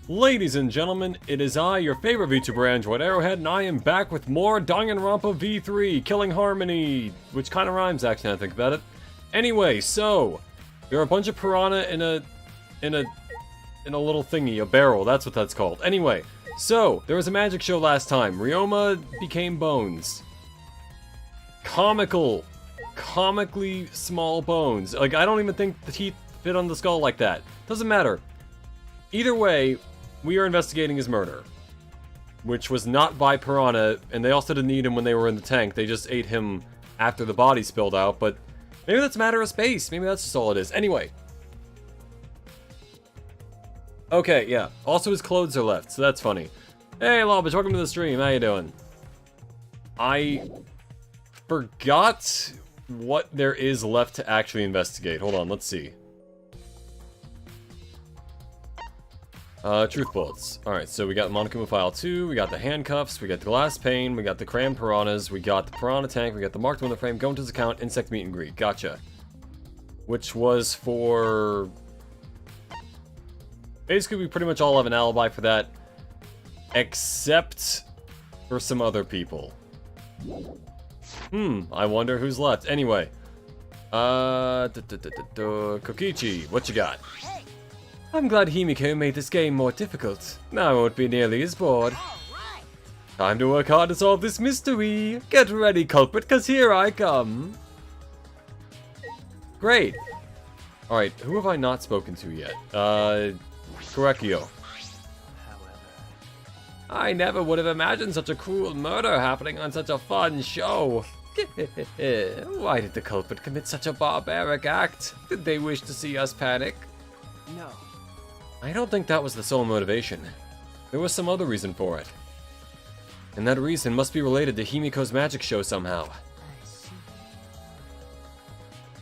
Ladies and gentlemen, it is I, your favorite VTuber Android Arrowhead, and I am back with more Danganronpa V3, Killing Harmony, which kind of rhymes actually, I think about it. Anyway, so there are a bunch of piranha in a little thingy, a barrel. That's what that's called. Anyway, so there was a magic show last time. Ryoma became bones. Comically small bones. Like, I don't even think the teeth fit on the skull like that. Doesn't matter. Either way, we are investigating his murder, which was not by piranha, and they also didn't eat him when they were in the tank. They just ate him after the body spilled out, but maybe that's a matter of space. Maybe that's just all it is. Anyway. Okay, yeah. Also, his clothes are left, so that's funny. Hey, Lobbish, welcome to the stream. How you doing? I forgot what there is left to actually investigate. Hold on, let's see. Truth bullets. Alright, so we got Monokuma File 2, we got the handcuffs, we got the glass pane, we got the crammed piranhas, we got the piranha tank, we got the marked window frame, go into his account, insect meet and greet. Gotcha. Which was for... Basically, we pretty much all have an alibi for that, except for some other people. I wonder who's left. Anyway. Kokichi, what you got? I'm glad Himiko made this game more difficult. Now I won't be nearly as bored. Time to work hard to solve this mystery. Get ready, culprit, cause here I come. Great. Alright, who have I not spoken to yet? Korekio. I never would have imagined such a cruel murder happening on such a fun show. Why did the culprit commit such a barbaric act? Did they wish to see us panic? No. I don't think that was the sole motivation. There was some other reason for it. And that reason must be related to Himiko's magic show somehow. I see.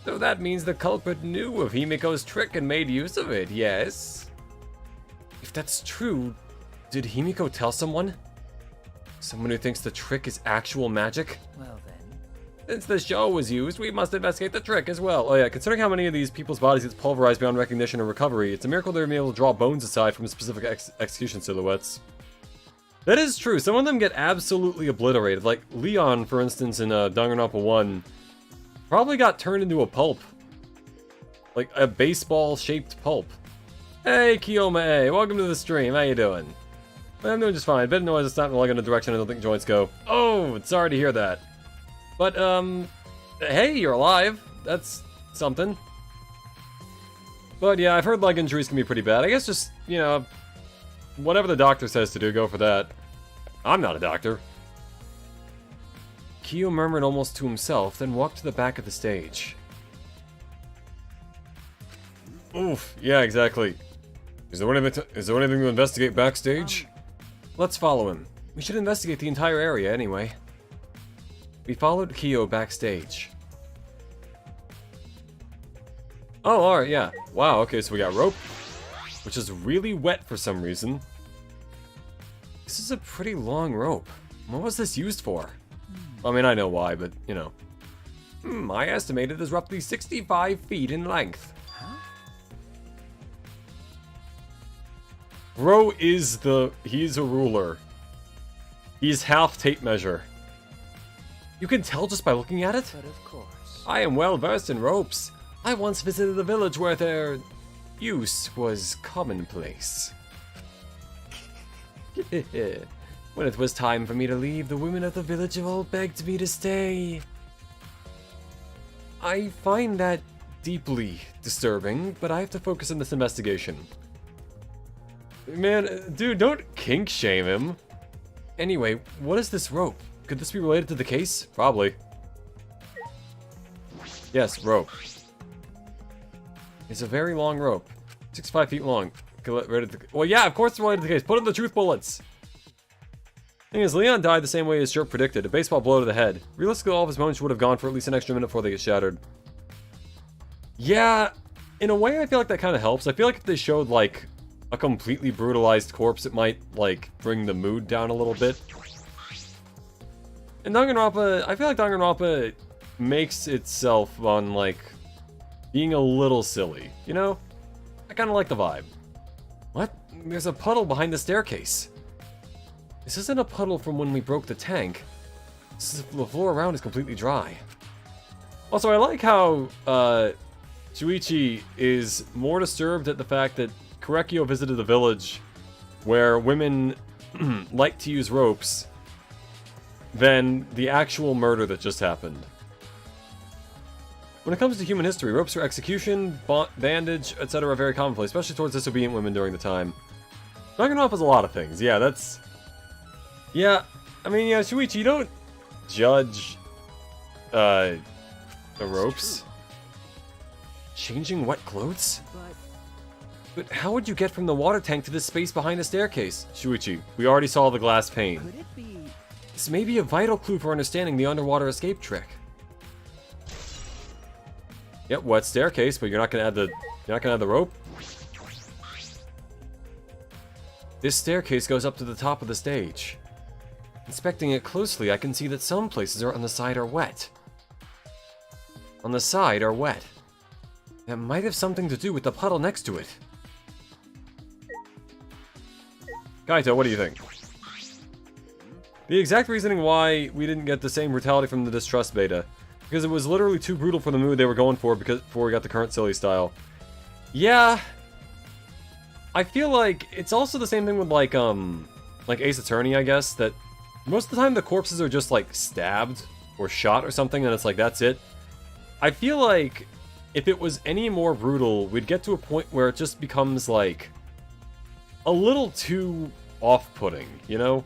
So that means the culprit knew of Himiko's trick and made use of it, yes? If that's true, did Himiko tell someone? Someone who thinks the trick is actual magic? Well then. Since the show was used, we must investigate the trick as well. Oh yeah, considering how many of these people's bodies gets pulverized beyond recognition or recovery, it's a miracle they're able to draw bones aside from specific execution silhouettes. That is true. Some of them get absolutely obliterated. Like Leon, for instance, in Danganronpa 1, probably got turned into a pulp. Like a baseball-shaped pulp. Hey, Kiyoma A, welcome to the stream. How you doing? I'm doing just fine. Bit of noise, it's not like in a direction I don't think joints go. Oh, sorry to hear that. But, hey, you're alive. That's something. But yeah, I've heard leg injuries can be pretty bad. I guess just, you know, whatever the doctor says to do, go for that. I'm not a doctor. Kyo murmured almost to himself, then walked to the back of the stage. Oof, yeah, exactly. Is there anything to investigate backstage? Let's follow him. We should investigate the entire area anyway. We followed Kyo backstage. Oh, alright, yeah. Wow, okay, so we got rope, which is really wet for some reason. This is a pretty long rope. What was this used for? I mean, I know why, but, you know. I estimated it is roughly 65 feet in length. Bro is he's a ruler. He's half tape measure. You can tell just by looking at it? But of course. I am well versed in ropes. I once visited a village where their use was commonplace. When it was time for me to leave, the women of the village all begged me to stay. I find that deeply disturbing, but I have to focus on this investigation. Man, dude, don't kink shame him. Anyway, what is this rope? Could this be related to the case? Probably. Yes, rope. It's a very long rope. 65 feet long. Well, yeah, of course it's related to the case. Put in the truth bullets. Thing is, Leon died the same way as Shirt predicted. A baseball blow to the head. Realistically, all of his bones would have gone for at least an extra minute before they get shattered. Yeah, in a way, I feel like that kind of helps. I feel like if they showed, like, a completely brutalized corpse, it might, like, bring the mood down a little bit. And Danganronpa, I feel like Danganronpa makes itself on, like, being a little silly, you know? I kind of like the vibe. What? There's a puddle behind the staircase. This isn't a puddle from when we broke the tank. The floor around is completely dry. Also, I like how Shuichi is more disturbed at the fact that Korekiyo visited a village where women like to use ropes than the actual murder that just happened. When it comes to human history, ropes for execution, bandage, etc. are very commonplace, especially towards disobedient women during the time. Danganronpa is a lot of things. Yeah, that's... Yeah, I mean, yeah, Shuichi, you don't judge the ropes. Changing wet clothes? But how would you get from the water tank to this space behind the staircase? Shuichi, we already saw the glass pane. Could it be? This may be a vital clue for understanding the underwater escape trick. Yep, wet staircase, but you're not gonna add the rope? This staircase goes up to the top of the stage. Inspecting it closely, I can see that some places on the side are wet. On the side are wet. That might have something to do with the puddle next to it. Kaito, what do you think? The exact reasoning why we didn't get the same brutality from the Distrust beta. Because it was literally too brutal for the mood they were going for before we got the current silly style. Yeah. I feel like it's also the same thing with like Ace Attorney, I guess, that most of the time the corpses are just like stabbed or shot or something and it's like that's it. I feel like if it was any more brutal, we'd get to a point where it just becomes like a little too off-putting, you know?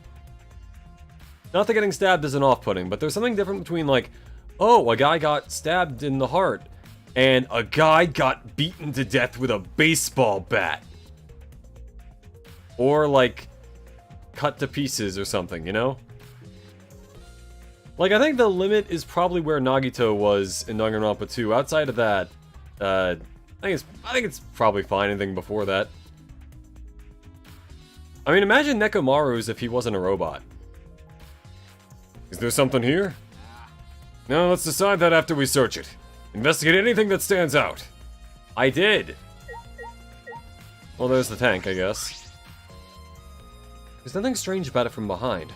Not that getting stabbed isn't off-putting, but there's something different between like, oh, a guy got stabbed in the heart, and a guy got beaten to death with a baseball bat. Or, like, cut to pieces or something, you know? Like, I think the limit is probably where Nagito was in Danganronpa 2. Outside of that, I think it's probably fine. Anything before that. I mean, imagine Nekomaru's if he wasn't a robot. Is there something here? No, let's decide that after we search it. Investigate anything that stands out. I did. Well, there's the tank, I guess. There's nothing strange about it from behind.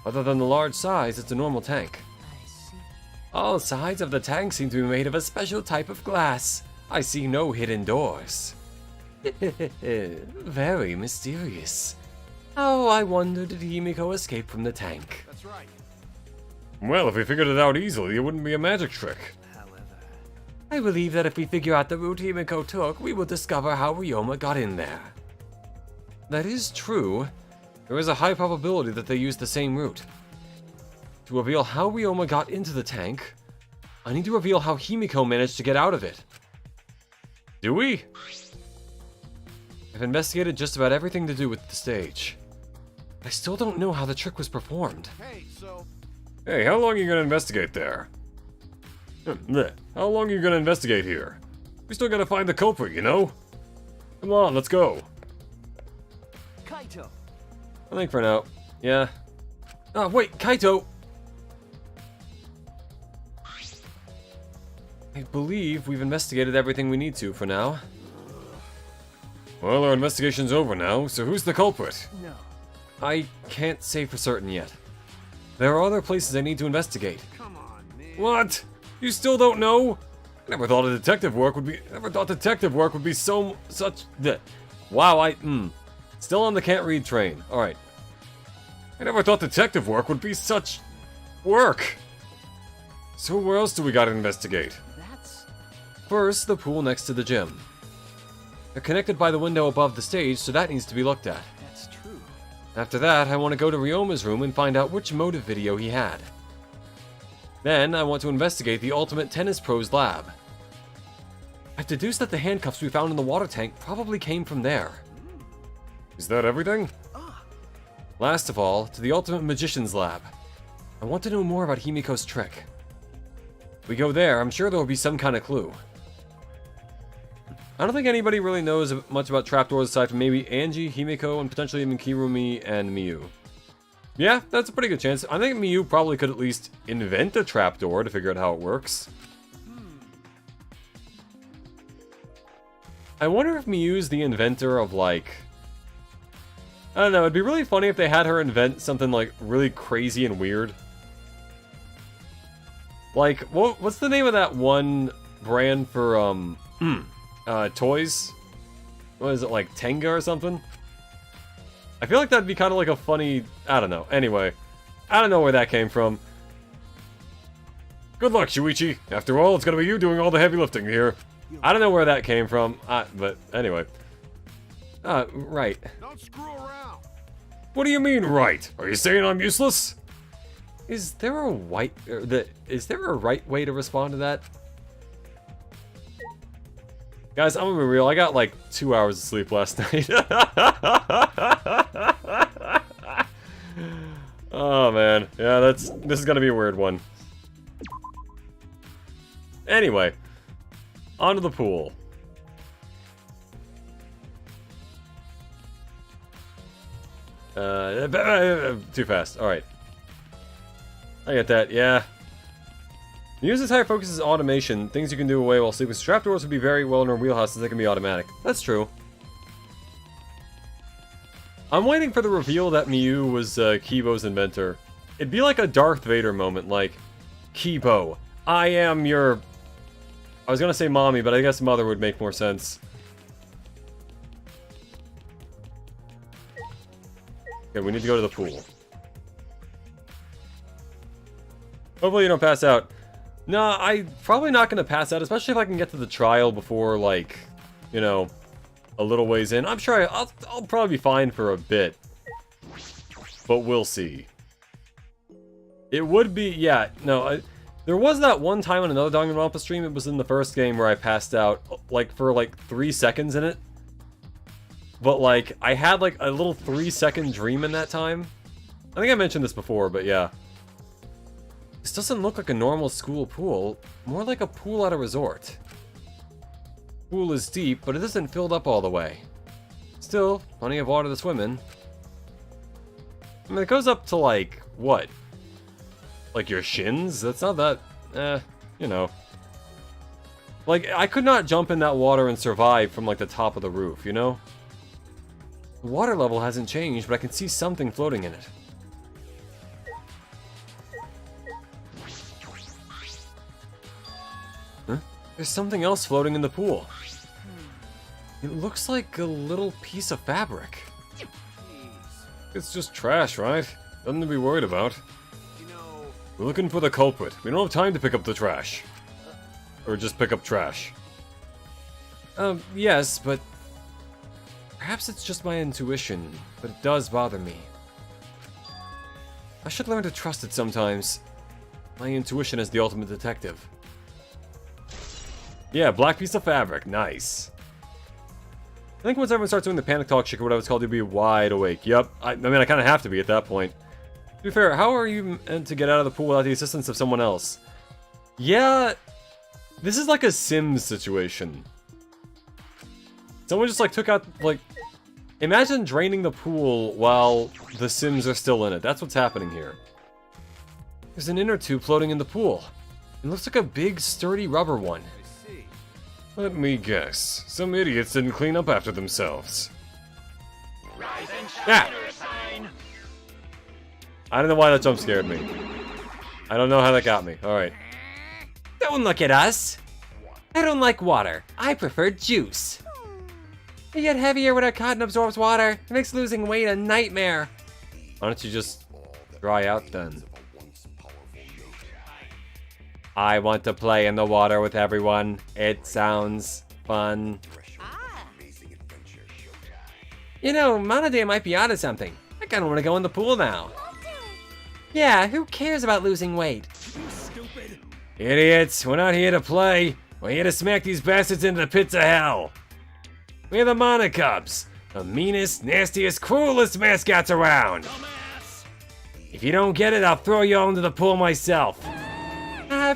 Other than the large size, it's a normal tank. I see. All sides of the tank seem to be made of a special type of glass. I see no hidden doors. Very mysterious. Oh, I wonder, did Himiko escape from the tank? That's right. Well, if we figured it out easily, it wouldn't be a magic trick. However, I believe that if we figure out the route Himiko took, we will discover how Ryoma got in there. That is true. There is a high probability that they used the same route. To reveal how Ryoma got into the tank, I need to reveal how Himiko managed to get out of it. Do we? I've investigated just about everything to do with the stage. I still don't know how the trick was performed. hey, so Hey, how long are you gonna investigate there? How long are you gonna investigate here? We still gotta find the culprit, you know? Come on, let's go. Kaito. I think for now. Yeah. Oh, wait, Kaito! I believe we've investigated everything we need to for now. Well, our investigation's over now, so who's the culprit? No. I can't say for certain yet. There are other places I need to investigate. Come on, man. What? You still don't know? I never thought detective work would be such. Wow, still on the can't read train. All right. I never thought detective work would be such work. So where else do we gotta investigate? That's First, the pool next to the gym. They're connected by the window above the stage, so that needs to be looked at. that's true. After that, I want to go to Ryoma's room and find out which motive video he had. Then, I want to investigate the Ultimate Tennis Pro's lab. I've deduced that the handcuffs we found in the water tank probably came from there. Is that everything? Last of all, to the Ultimate Magician's lab. I want to know more about Himiko's trick. If we go there, I'm sure there will be some kind of clue. I don't think anybody really knows much about trapdoors aside from maybe Angie, Himiko, and potentially even Kirumi and Miyu. Yeah, that's a pretty good chance. I think Miyu probably could at least invent a trapdoor to figure out how it works. I wonder if Miyu's the inventor of, like, I don't know, it'd be really funny if they had her invent something, like, really crazy and weird. Like, what's the name of that one brand for, toys? What is it, like, Tenga or something? I feel like that'd be kind of like a funny... I don't know. Anyway, I don't know where that came from. Good luck, Shuichi. After all, it's gonna be you doing all the heavy lifting here. I don't know where that came from, but anyway. Right. Don't screw around. What do you mean, right? Are you saying I'm useless? Is there a is there a right way to respond to that? Guys, I'm gonna be real, I got like 2 hours of sleep last night. Oh man, yeah, this is gonna be a weird one. Anyway, onto the pool. Too fast, alright. I get that, yeah. Use this higher focus as automation. Things you can do away while sleeping. Strap doors would be very well in our wheelhouse since they can be automatic. That's true. I'm waiting for the reveal that Miyu was Kibo's inventor. It'd be like a Darth Vader moment, like, Kibo, I am your... I was gonna say mommy, but I guess mother would make more sense. Okay, we need to go to the pool. Hopefully you don't pass out. No, I'm probably not going to pass out, especially if I can get to the trial before, like, you know, a little ways in. I'm sure I'll probably be fine for a bit. But we'll see. It would be, yeah, no, there was that one time on another Danganronpa stream, it was in the first game where I passed out, like, for, like, 3 seconds in it. But, like, I had, like, a little 3-second dream in that time. I think I mentioned this before, but yeah. This doesn't look like a normal school pool, more like a pool at a resort. Pool is deep, but it isn't filled up all the way. Still, plenty of water to swim in. I mean, it goes up to like, what? Like your shins? That's not that, you know. Like, I could not jump in that water and survive from like the top of the roof, you know? The water level hasn't changed, but I can see something floating in it. There's something else floating in the pool. It looks like a little piece of fabric. It's just trash, right? Nothing to be worried about. You know... We're looking for the culprit. We don't have time to pick up the trash. Or just pick up trash. Yes, but... Perhaps it's just my intuition, but it does bother me. I should learn to trust it sometimes. My intuition is the ultimate detective. Yeah, black piece of fabric. Nice. I think once everyone starts doing the panic talk shit or whatever it's called, you'll be wide awake. Yep. I mean, I kind of have to be at that point. To be fair, how are you meant to get out of the pool without the assistance of someone else? Yeah, this is like a Sims situation. Someone just like took out, like... Imagine draining the pool while the Sims are still in it. That's what's happening here. There's an inner tube floating in the pool. It looks like a big, sturdy rubber one. Let me guess. Some idiots didn't clean up after themselves. Ah! I don't know why that jump scared me. I don't know how that got me. Alright. Don't look at us. I don't like water. I prefer juice. You get heavier when a cotton absorbs water. It makes losing weight a nightmare. Why don't you just dry out then? I want to play in the water with everyone. It sounds fun. You know, Monade might be onto something. I kinda wanna go in the pool now. Yeah, who cares about losing weight? Stupid. Idiots, we're not here to play. We're here to smack these bastards into the pits of hell. We're the Monocubs, the meanest, nastiest, cruelest mascots around. Dumbass. If you don't get it, I'll throw you all into the pool myself.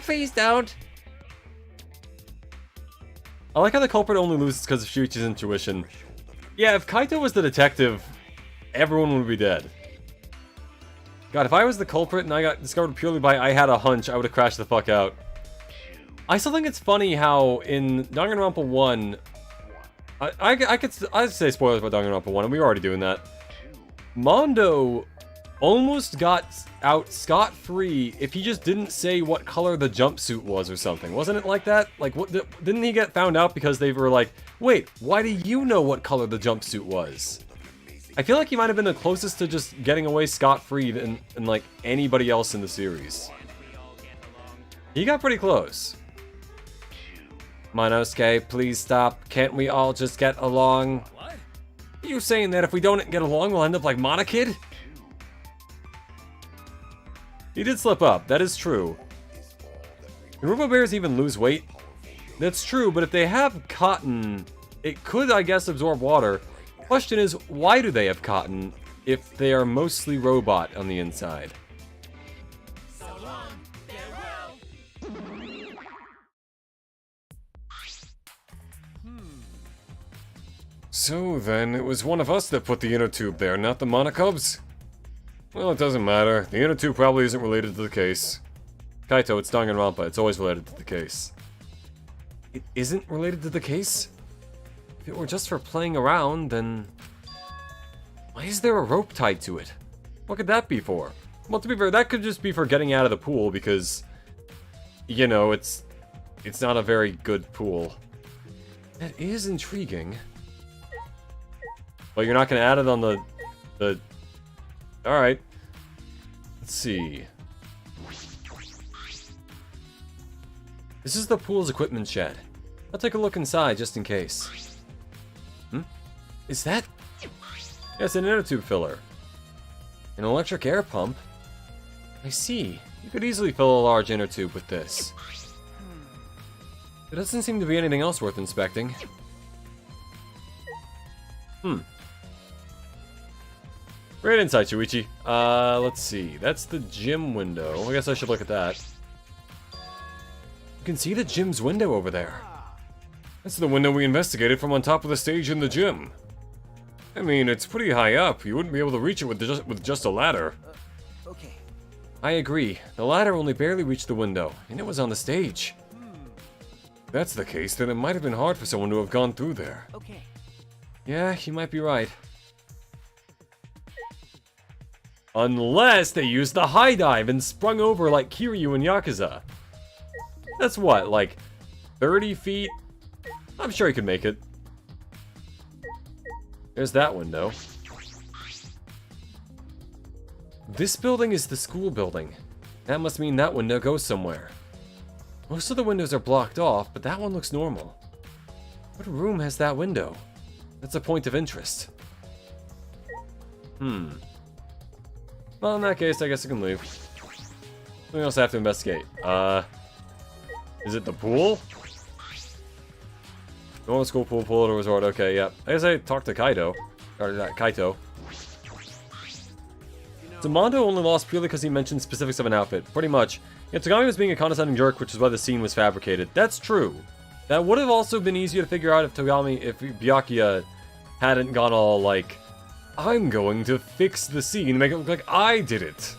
Please don't. I like how the culprit only loses because of Shuichi's intuition. Yeah, if Kaito was the detective, everyone would be dead. God, if I was the culprit and I got discovered purely by I had a hunch, I would have crashed the fuck out. I still think it's funny how in Danganronpa 1... I'd say spoilers about Danganronpa 1, and we were already doing that. Mondo almost got out scot-free if he just didn't say what color the jumpsuit was or something. Wasn't it like that? Like, what? Didn't he get found out because they were like, wait, why do you know what color the jumpsuit was? I feel like he might have been the closest to just getting away scot-free than like anybody else in the series. He got pretty close. Monosuke, please stop. Can't we all just get along? What? Are you saying that if we don't get along, we'll end up like Monokid? He did slip up, that is true. Can Robo Bears even lose weight? That's true, but if they have cotton, it could, I guess, absorb water. Question is, why do they have cotton if they are mostly robot on the inside? So long, farewell. So then, it was one of us that put the inner tube there, not the Monokubs? Well, it doesn't matter. The inner tube probably isn't related to the case. Kaito, it's Danganronpa. It's always related to the case. It isn't related to the case? If it were just for playing around, then... why is there a rope tied to it? What could that be for? Well, to be fair, that could just be for getting out of the pool, because... you know, it's not a very good pool. That is intriguing. But you're not going to add it on the... Alright. Let's see. This is the pool's equipment shed. I'll take a look inside just in case. Is that... yeah, it's an inner tube filler. An electric air pump? I see. You could easily fill a large inner tube with this. There doesn't seem to be anything else worth inspecting. Great insight, Shuichi. Let's see. That's the gym window. I guess I should look at that. You can see the gym's window over there. That's the window we investigated from on top of the stage in the gym. I mean, it's pretty high up. You wouldn't be able to reach it with just a ladder. Okay. I agree. The ladder only barely reached the window, and it was on the stage. If that's the case, then it might have been hard for someone to have gone through there. Okay. Yeah, you might be right. Unless they used the high dive and sprung over like Kiryu and Yakuza. That's what, like 30 feet? I'm sure he could make it. There's that window. This building is the school building. That must mean that window goes somewhere. Most of the windows are blocked off, but that one looks normal. What room has that window? That's a point of interest. Well, in that case, I guess I can leave. Something else I have to investigate. Is it the pool? Normal school pool, pool at a resort. Okay, yeah. I guess I talked to Kaito. Or Kaito. So Mondo only lost purely because he mentioned specifics of an outfit. Pretty much. Yeah, Togami was being a condescending jerk, which is why the scene was fabricated. That's true. That would have also been easier to figure out if Byakuya hadn't gone all like, I'm going to fix the scene, make it look like I did it.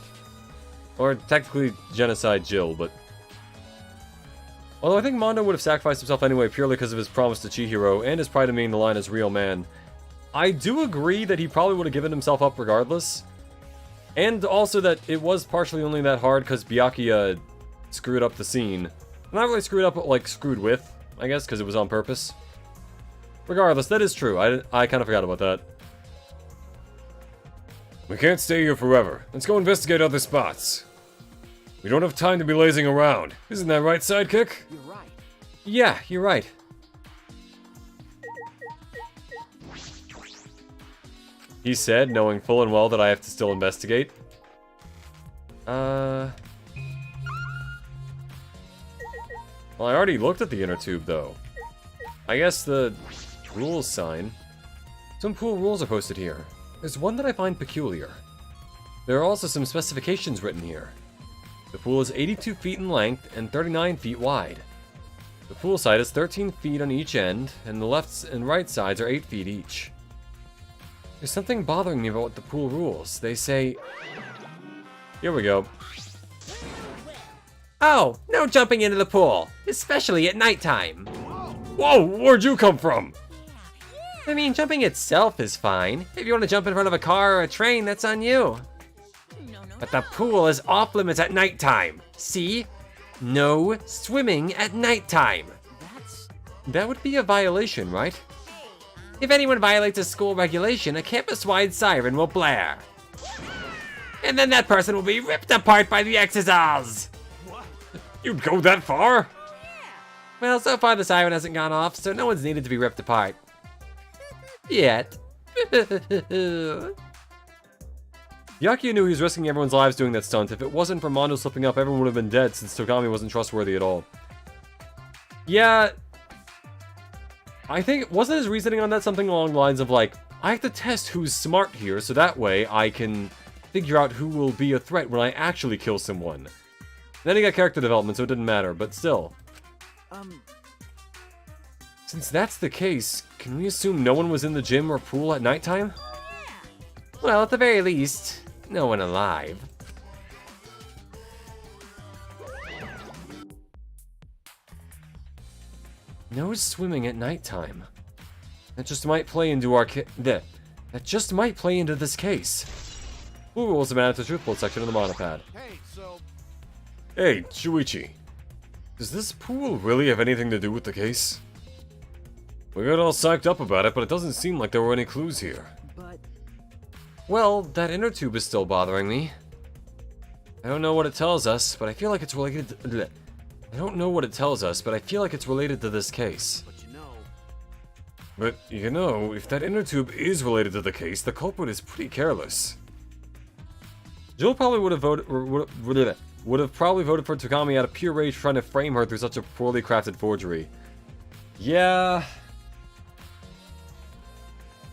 Or technically genocide Jill, but... although I think Mondo would have sacrificed himself anyway purely because of his promise to Chihiro and his pride in being the line as real man. I do agree that he probably would have given himself up regardless. And also that it was partially only that hard because Byakuya screwed up the scene. Not really screwed up, but like screwed with, I guess, because it was on purpose. Regardless, that is true. I kind of forgot about that. We can't stay here forever. Let's go investigate other spots. We don't have time to be lazing around. Isn't that right, sidekick? You're right. Yeah, you're right. He said, knowing full and well that I have to still investigate. Well, I already looked at the inner tube, though. I guess the rules sign. Some cool rules are posted here. There's one that I find peculiar. There are also some specifications written here. The pool is 82 feet in length and 39 feet wide. The pool side is 13 feet on each end, and the left and right sides are 8 feet each. There's something bothering me about the pool rules. They say... here we go. Oh, no jumping into the pool, especially at nighttime. Whoa, where'd you come from? I mean, jumping itself is fine. If you want to jump in front of a car or a train, that's on you. But the pool is off limits at nighttime. See? No swimming at nighttime. That would be a violation, right? If anyone violates a school regulation, a campus-wide siren will blare. And then that person will be ripped apart by the exorcisms. You'd go that far? Well, so far the siren hasn't gone off, so no one's needed to be ripped apart. Yet. Yakuya knew he was risking everyone's lives doing that stunt. If it wasn't for Mondo slipping up, everyone would have been dead since Togami wasn't trustworthy at all. Yeah. I think, wasn't his reasoning on that something along the lines of like, I have to test who's smart here so that way I can figure out who will be a threat when I actually kill someone. Then he got character development, so it didn't matter, but still. Since that's the case, can we assume no one was in the gym or pool at nighttime? Well, at the very least, no one alive. No swimming at nighttime. That just might play into our that just might play into this case. Who rules have been added to the truthful section of the monopad? Hey, Shuichi. Does this pool really have anything to do with the case? We got all psyched up about it, but it doesn't seem like there were any clues here. Well, that inner tube is still bothering me. I don't know what it tells us, but I feel like it's related to... I don't know what it tells us, but I feel like it's related to this case. But, you know, if that inner tube is related to the case, the culprit is pretty careless. Jill probably would have probably voted for Togami out of pure rage trying to frame her through such a poorly crafted forgery. Yeah...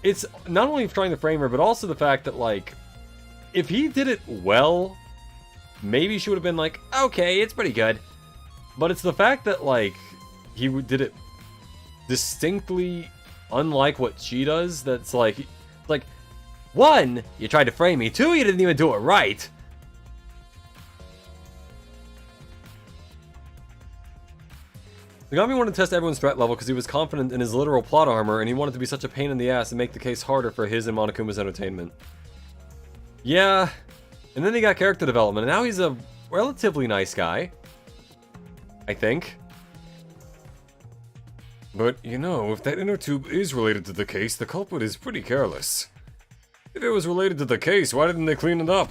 It's not only trying to frame her, but also the fact that, like, if he did it well, maybe she would have been like, okay, it's pretty good. But it's the fact that, like, he did it distinctly unlike what she does that's like, one, you tried to frame me. Two, you didn't even do it right. Nagami wanted to test everyone's threat level because he was confident in his literal plot armor, and he wanted to be such a pain in the ass and make the case harder for his and Monokuma's entertainment. Yeah, and then he got character development, and now he's a relatively nice guy. I think. But, you know, if that inner tube is related to the case, the culprit is pretty careless. If it was related to the case, why didn't they clean it up?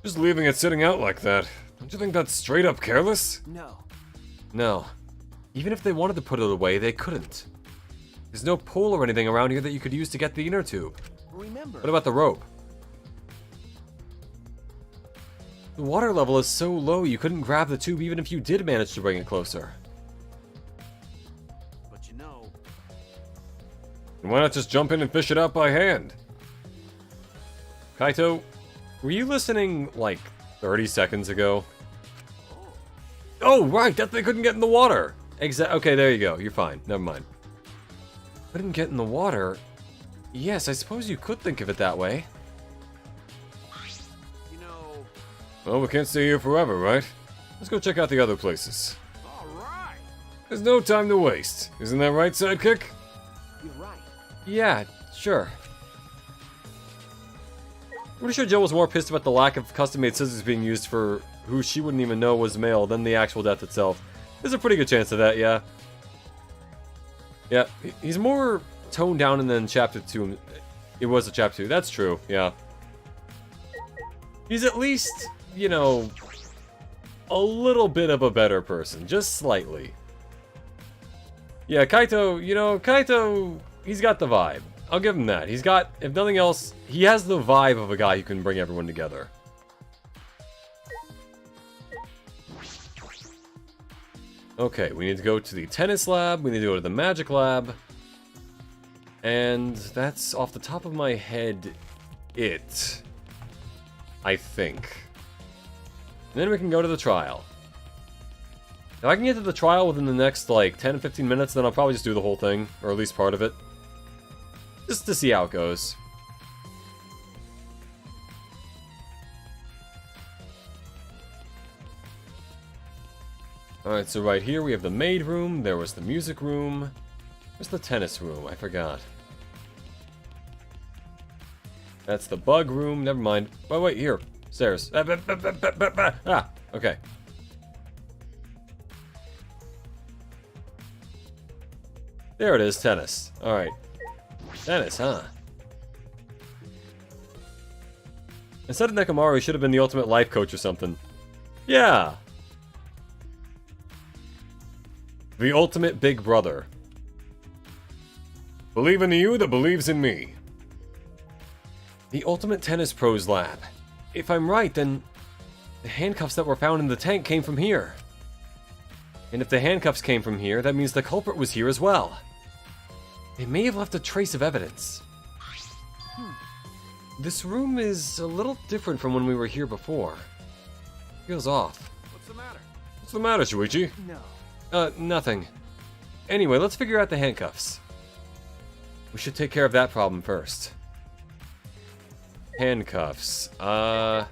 Just leaving it sitting out like that. Don't you think that's straight up careless? No. Even if they wanted to put it away, they couldn't. There's no pole or anything around here that you could use to get the inner tube. What about the rope? The water level is so low you couldn't grab the tube even if you did manage to bring it closer. But you know... And why not just jump in and fish it out by hand? Kaito, were you listening, like, 30 seconds ago? Oh, right, that they couldn't get in the water! Okay, there you go, you're fine, never mind. Couldn't get in the water? Yes, I suppose you could think of it that way. You know... Well, we can't stay here forever, right? Let's go check out the other places. Alright! There's no time to waste. Isn't that right, sidekick? You're right. Yeah, sure. I'm pretty sure Jill was more pissed about the lack of custom-made scissors being used for who she wouldn't even know was male than the actual death itself. There's a pretty good chance of that, yeah. Yeah, he's more toned down than Chapter 2. It was a Chapter 2, that's true, yeah. He's at least, you know, a little bit of a better person, just slightly. Yeah, Kaito, you know, Kaito, he's got the vibe. I'll give him that. He's got, if nothing else, he has the vibe of a guy who can bring everyone together. Okay, we need to go to the tennis lab, we need to go to the magic lab. And that's, off the top of my head, it. I think. And then we can go to the trial. If I can get to the trial within the next, like, 10-15 minutes, then I'll probably just do the whole thing, or at least part of it. Just to see how it goes. Alright, so right here we have the maid room, there was the music room. Where's the tennis room? I forgot. That's the bug room. Never mind. Oh, wait, here. Stairs. Ah, okay. There it is, tennis. Alright. Tennis, huh? Instead of Nekomaru, he should have been the ultimate life coach or something. Yeah! The ultimate big brother. Believe in you that believes in me. The ultimate tennis pros lab. If I'm right, then the handcuffs that were found in the tank came from here. And if the handcuffs came from here, that means the culprit was here as well. They may have left a trace of evidence. This room is a little different from when we were here before. Feels off. What's the matter? What's the matter, Shuichi? No. Nothing. Anyway, let's figure out the handcuffs. We should take care of that problem first. Handcuffs. Door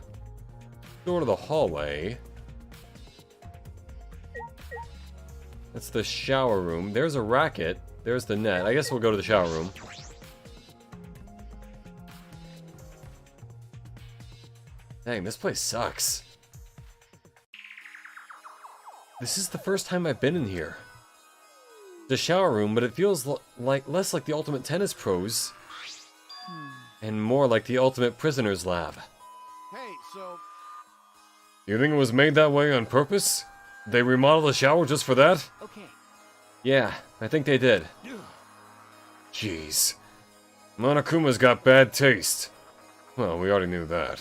to the hallway. That's the shower room. There's a racket. There's the net. I guess we'll go to the shower room. Dang, this place sucks. This is the first time I've been in here. The shower room, but it feels less like the Ultimate Tennis Pros and more like the Ultimate Prisoner's Lab. Hey, so... You think it was made that way on purpose? They remodeled the shower just for that? Okay. Yeah, I think they did. Jeez. Monokuma's got bad taste. Well, we already knew that.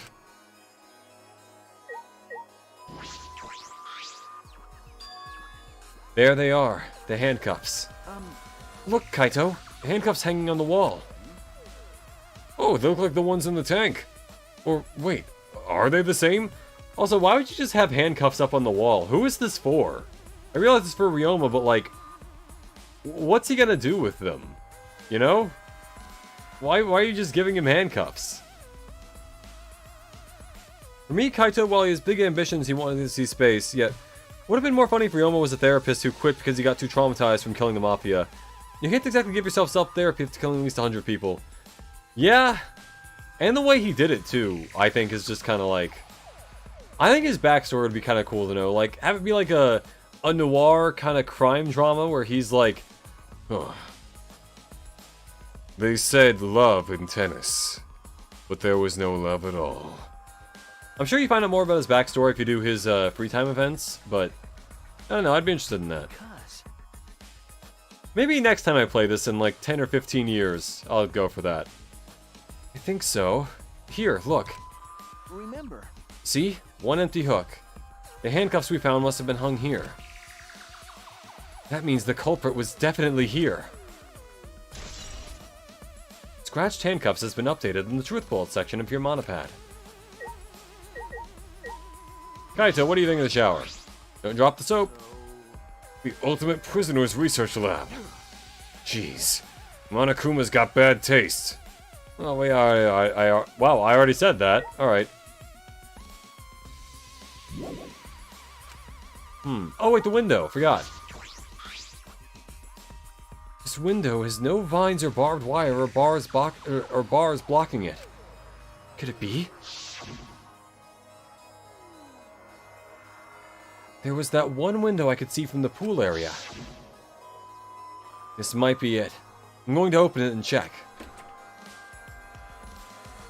There they are, the handcuffs. Look, Kaito, the handcuffs hanging on the wall. Oh, they look like the ones in the tank. Or, wait, are they the same? Also, why would you just have handcuffs up on the wall? Who is this for? I realize it's for Ryoma, but like, what's he gonna do with them? You know? Why are you just giving him handcuffs? For me, Kaito, while he has big ambitions, he wanted to see space, yet would have been more funny if Ryoma was a therapist who quit because he got too traumatized from killing the Mafia. You can't exactly give yourself self-therapy after killing at least 100 people. Yeah, and the way he did it too, I think is just kind of like... I think his backstory would be kind of cool to know. Like, have it be like a noir kind of crime drama where he's like... Oh. They said love in tennis, but there was no love at all. I'm sure you find out more about his backstory if you do his free time events, but I don't know, I'd be interested in that. Maybe next time I play this in like 10 or 15 years, I'll go for that. I think so. Here, look. Remember. See? One empty hook. The handcuffs we found must have been hung here. That means the culprit was definitely here. Scratched handcuffs has been updated in the truth bullet section of your monopad. Kaito, what do you think of the shower? Don't drop the soap. The Ultimate Prisoner's Research Lab. Jeez. Monokuma's got bad taste. Oh, wait, wow, I already said that. Alright. Oh, wait, the window. Forgot. This window has no vines or barbed wire or bars blocking it. Could it be? There was that one window I could see from the pool area. This might be it. I'm going to open it and check.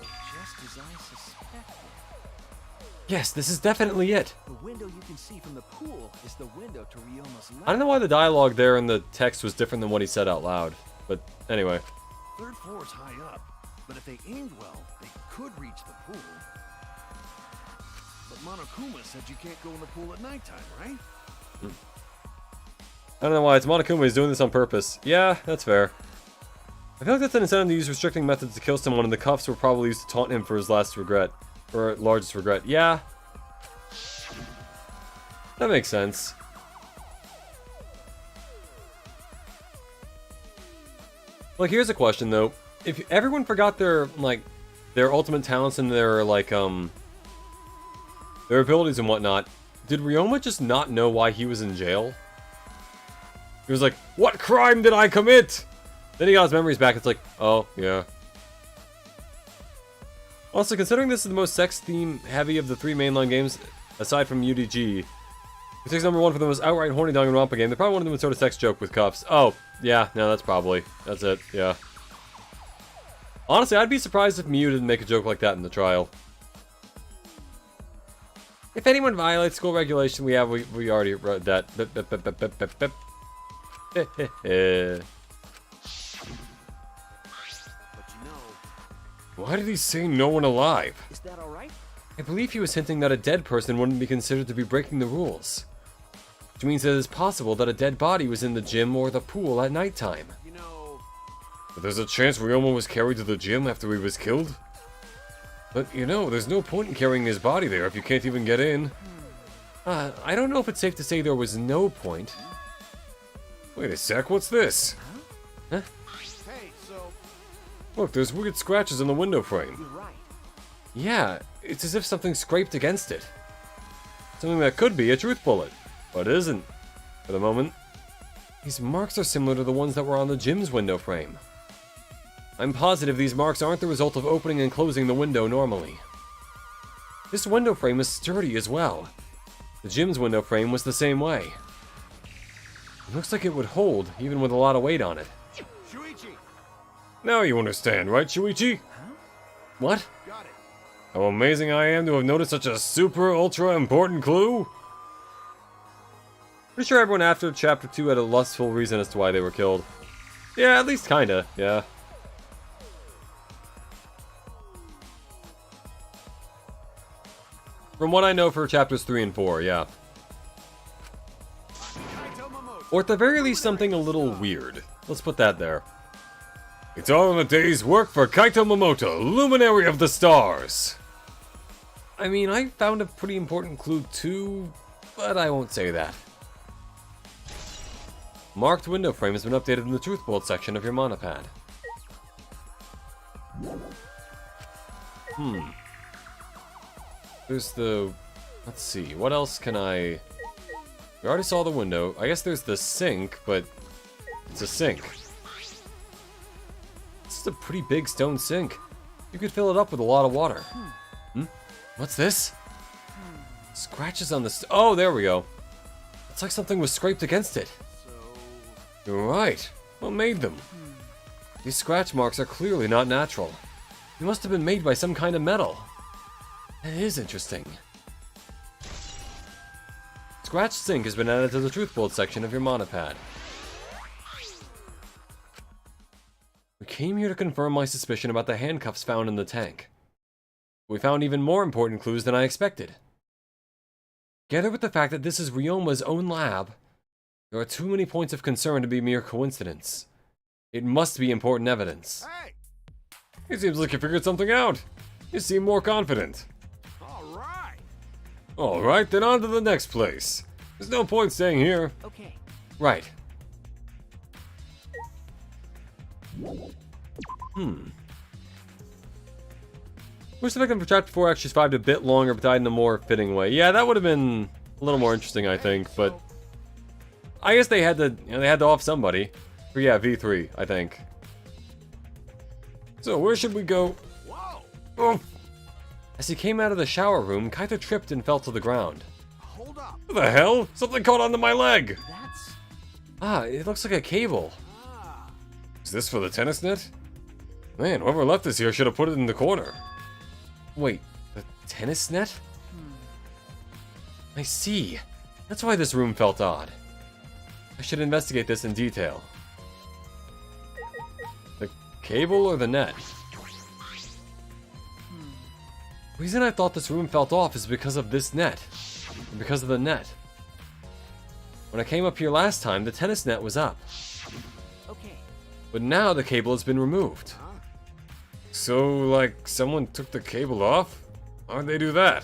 Just as I suspected. Yes, this is definitely it. The window you can see from the pool is the window to Ryoma's lab. I don't know why the dialogue there in the text was different than what he said out loud. But anyway. Third floor is high up, but if they aimed well, they could reach the pool. But Monokuma said you can't go in the pool at nighttime, right? I don't know why. It's Monokuma. He's doing this on purpose. Yeah, that's fair. I feel like that's an incentive to use restricting methods to kill someone, and the cuffs were probably used to taunt him for his last regret. Or largest regret. Yeah. That makes sense. Like, here's a question, though. If everyone forgot their, like, their ultimate talents and their, like, their abilities and whatnot, did Ryoma just not know why he was in jail? He was like, what crime did I commit? Then he got his memories back. It's like, oh, yeah. Also, considering this is the most sex-theme heavy of the 3 mainline games, aside from UDG, it takes #1 for the most outright horny Danganronpa game. They probably wanted to do a sort of sex joke with cuffs. Oh, yeah, no, that's it, yeah. Honestly, I'd be surprised if Miyu didn't make a joke like that in the trial. If anyone violates school regulation, we already wrote that. Why did he say no one alive? Is that alright? I believe he was hinting that a dead person wouldn't be considered to be breaking the rules. Which means that it is possible that a dead body was in the gym or the pool at nighttime. You know... But there's a chance Ryoma was carried to the gym after he was killed? But, you know, there's no point in carrying his body there if you can't even get in. I don't know if it's safe to say there was no point. Wait a sec, what's this? Huh? Hey, so... Look, there's weird scratches on the window frame. You're right. Yeah, it's as if something scraped against it. Something that could be a truth bullet, but isn't, for the moment. These marks are similar to the ones that were on the gym's window frame. I'm positive these marks aren't the result of opening and closing the window normally. This window frame is sturdy as well. The gym's window frame was the same way. It looks like it would hold, even with a lot of weight on it. Shuichi! Now you understand, right, Shuichi? Huh? What? Got it. How amazing I am to have noticed such a super ultra important clue? Pretty sure everyone after chapter 2 had a lustful reason as to why they were killed. Yeah, at least kinda, yeah. From what I know for chapters 3 and 4, yeah. Or at the very least something a little weird. Let's put that there. It's all in a day's work for Kaito Momoto, luminary of the stars! I mean, I found a pretty important clue too, but I won't say that. Marked window frame has been updated in the truth bullet section of your monopad. There's the... let's see, what else can I... We already saw the window. I guess there's the sink, but it's a sink. This is a pretty big stone sink. You could fill it up with a lot of water. What's this? Scratches on the oh, there we go. It's like something was scraped against it. So... You're right. What made them? These scratch marks are clearly not natural. They must have been made by some kind of metal. That is interesting. Scratch sink has been added to the truth bullet section of your monopad. We came here to confirm my suspicion about the handcuffs found in the tank. We found even more important clues than I expected. Together with the fact that this is Ryoma's own lab, there are too many points of concern to be mere coincidence. It must be important evidence. Hey! It seems like you figured something out. You seem more confident. Alright! Alright, then on to the next place. There's no point staying here. Okay. Right. Wish the victim for chapter 4 actually survived a bit longer but died in a more fitting way. Yeah, that would have been a little more interesting, I think, but... I guess they had to, they had to off somebody. But yeah, V3, I think. So, where should we go? Whoa! Oh. As he came out of the shower room, Kaito tripped and fell to the ground. Hold up! What the hell? Something caught onto my leg! That's... Ah, it looks like a cable. Ah... Is this for the tennis net? Man, whoever left this here should have put it in the corner. Wait, the tennis net? I see. That's why this room felt odd. I should investigate this in detail. The cable or the net? The reason I thought this room felt off is because of this net. And because of the net. When I came up here last time, the tennis net was up. Okay. But now the cable has been removed. Huh? So, like, someone took the cable off? How'd they do that?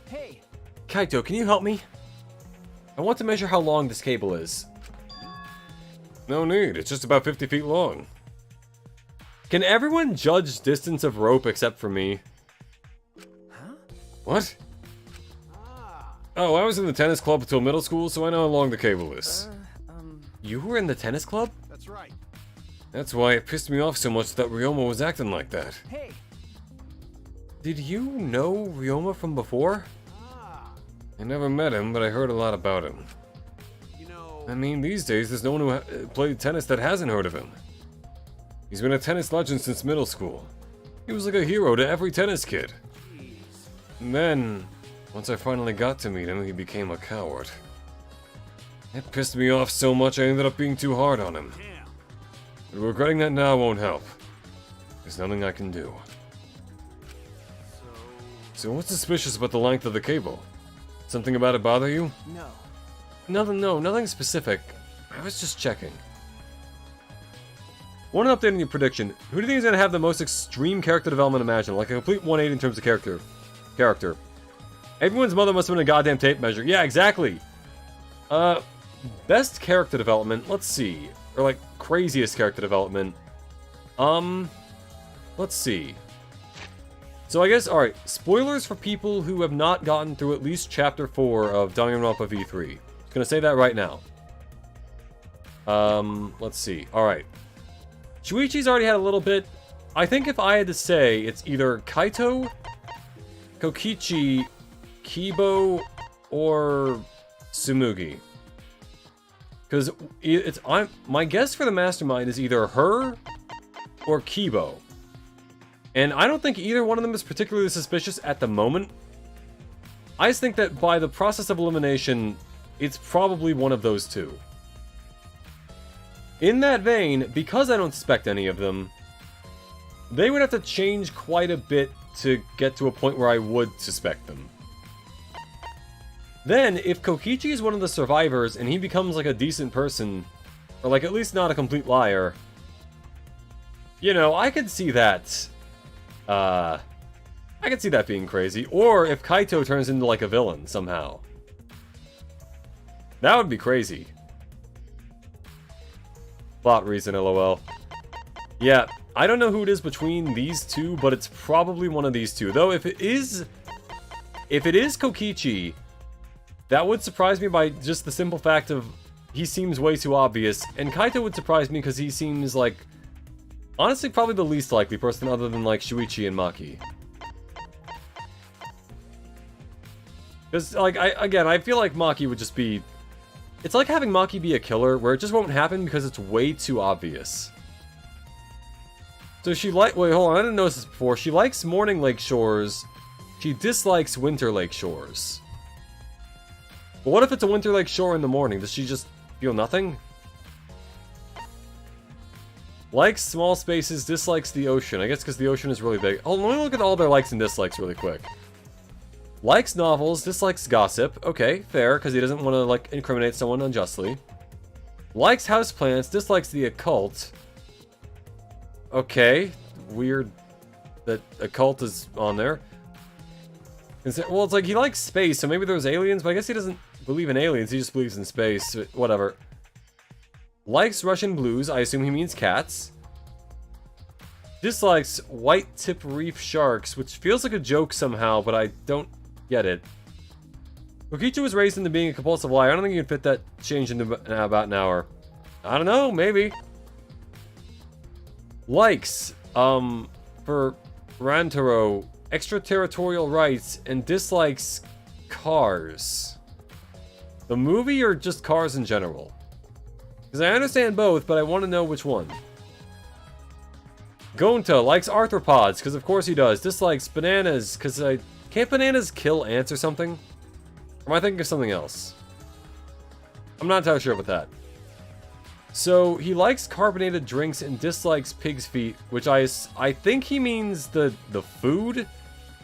Hey! Kaito, can you help me? I want to measure how long this cable is. No need, it's just about 50 feet long. Can everyone judge distance of rope except for me? Huh? What? Ah... Oh, I was in the tennis club until middle school, so I know how long the cable is. You were in the tennis club? That's right. That's why it pissed me off so much that Ryoma was acting like that. Hey. Did you know Ryoma from before? Ah. I never met him, but I heard a lot about him. You know. I mean, these days, there's no one who played tennis that hasn't heard of him. He's been a tennis legend since middle school. He was like a hero to every tennis kid. Jeez. And then, once I finally got to meet him, he became a coward. It pissed me off so much I ended up being too hard on him. Damn. But regretting that now won't help. There's nothing I can do. So what's suspicious about the length of the cable? Something about it bother you? No. Nothing specific. I was just checking. One update on your prediction. Who do you think is going to have the most extreme character development imaginable? Like a complete 180 in terms of character. Everyone's mother must have been a goddamn tape measure. Yeah, exactly. Best character development. Let's see. Or like craziest character development. Let's see. So I guess, alright, spoilers for people who have not gotten through at least Chapter 4 of Danganronpa V3. Just gonna say that right now. Let's see. Alright. Shuichi's already had a little bit. I think if I had to say, it's either Kaito, Kokichi, Kibo, or Tsumugi. Because my guess for the mastermind is either her or Kibo. And I don't think either one of them is particularly suspicious at the moment. I just think that by the process of elimination, it's probably one of those two. In that vein, because I don't suspect any of them, they would have to change quite a bit to get to a point where I would suspect them. Then, if Kokichi is one of the survivors and he becomes like a decent person, or like at least not a complete liar, you know, I could see that. I could see that being crazy. Or if Kaito turns into like a villain somehow. That would be crazy. Plot reason, lol. Yeah, I don't know who it is between these two, but it's probably one of these two. Though if it is Kokichi, that would surprise me by just the simple fact of he seems way too obvious. And Kaito would surprise me because he seems like, honestly, probably the least likely person other than like Shuichi and Maki. Because, like, I feel like Maki would just be... It's like having Maki be a killer, where it just won't happen because it's way too obvious. So wait, hold on, I didn't notice this before. She likes morning lake shores. She dislikes winter lake shores. But what if it's a winter lake shore in the morning? Does she just feel nothing? Likes small spaces, dislikes the ocean. I guess because the ocean is really big. Oh, let me look at all their likes and dislikes really quick. Likes novels, dislikes gossip. Okay, fair, because he doesn't want to, like, incriminate someone unjustly. Likes houseplants, dislikes the occult. Okay, weird that occult is on there. Well, it's like he likes space, so maybe there's aliens, but I guess he doesn't believe in aliens, he just believes in space. Whatever. Likes Russian blues, I assume he means cats. Dislikes white tip reef sharks, which feels like a joke somehow, but I don't get it. Kokichi was raised into being a compulsive liar. I don't think you can fit that change into about an hour. I don't know, maybe. Likes, for Rantaro, extraterritorial rights, and dislikes cars. The movie or just cars in general? Because I understand both, but I want to know which one. Gonta likes arthropods, because of course he does. Dislikes bananas, because can't bananas kill ants or something? Or am I thinking of something else? I'm not entirely sure about that. So, he likes carbonated drinks and dislikes pig's feet, which I think he means the food,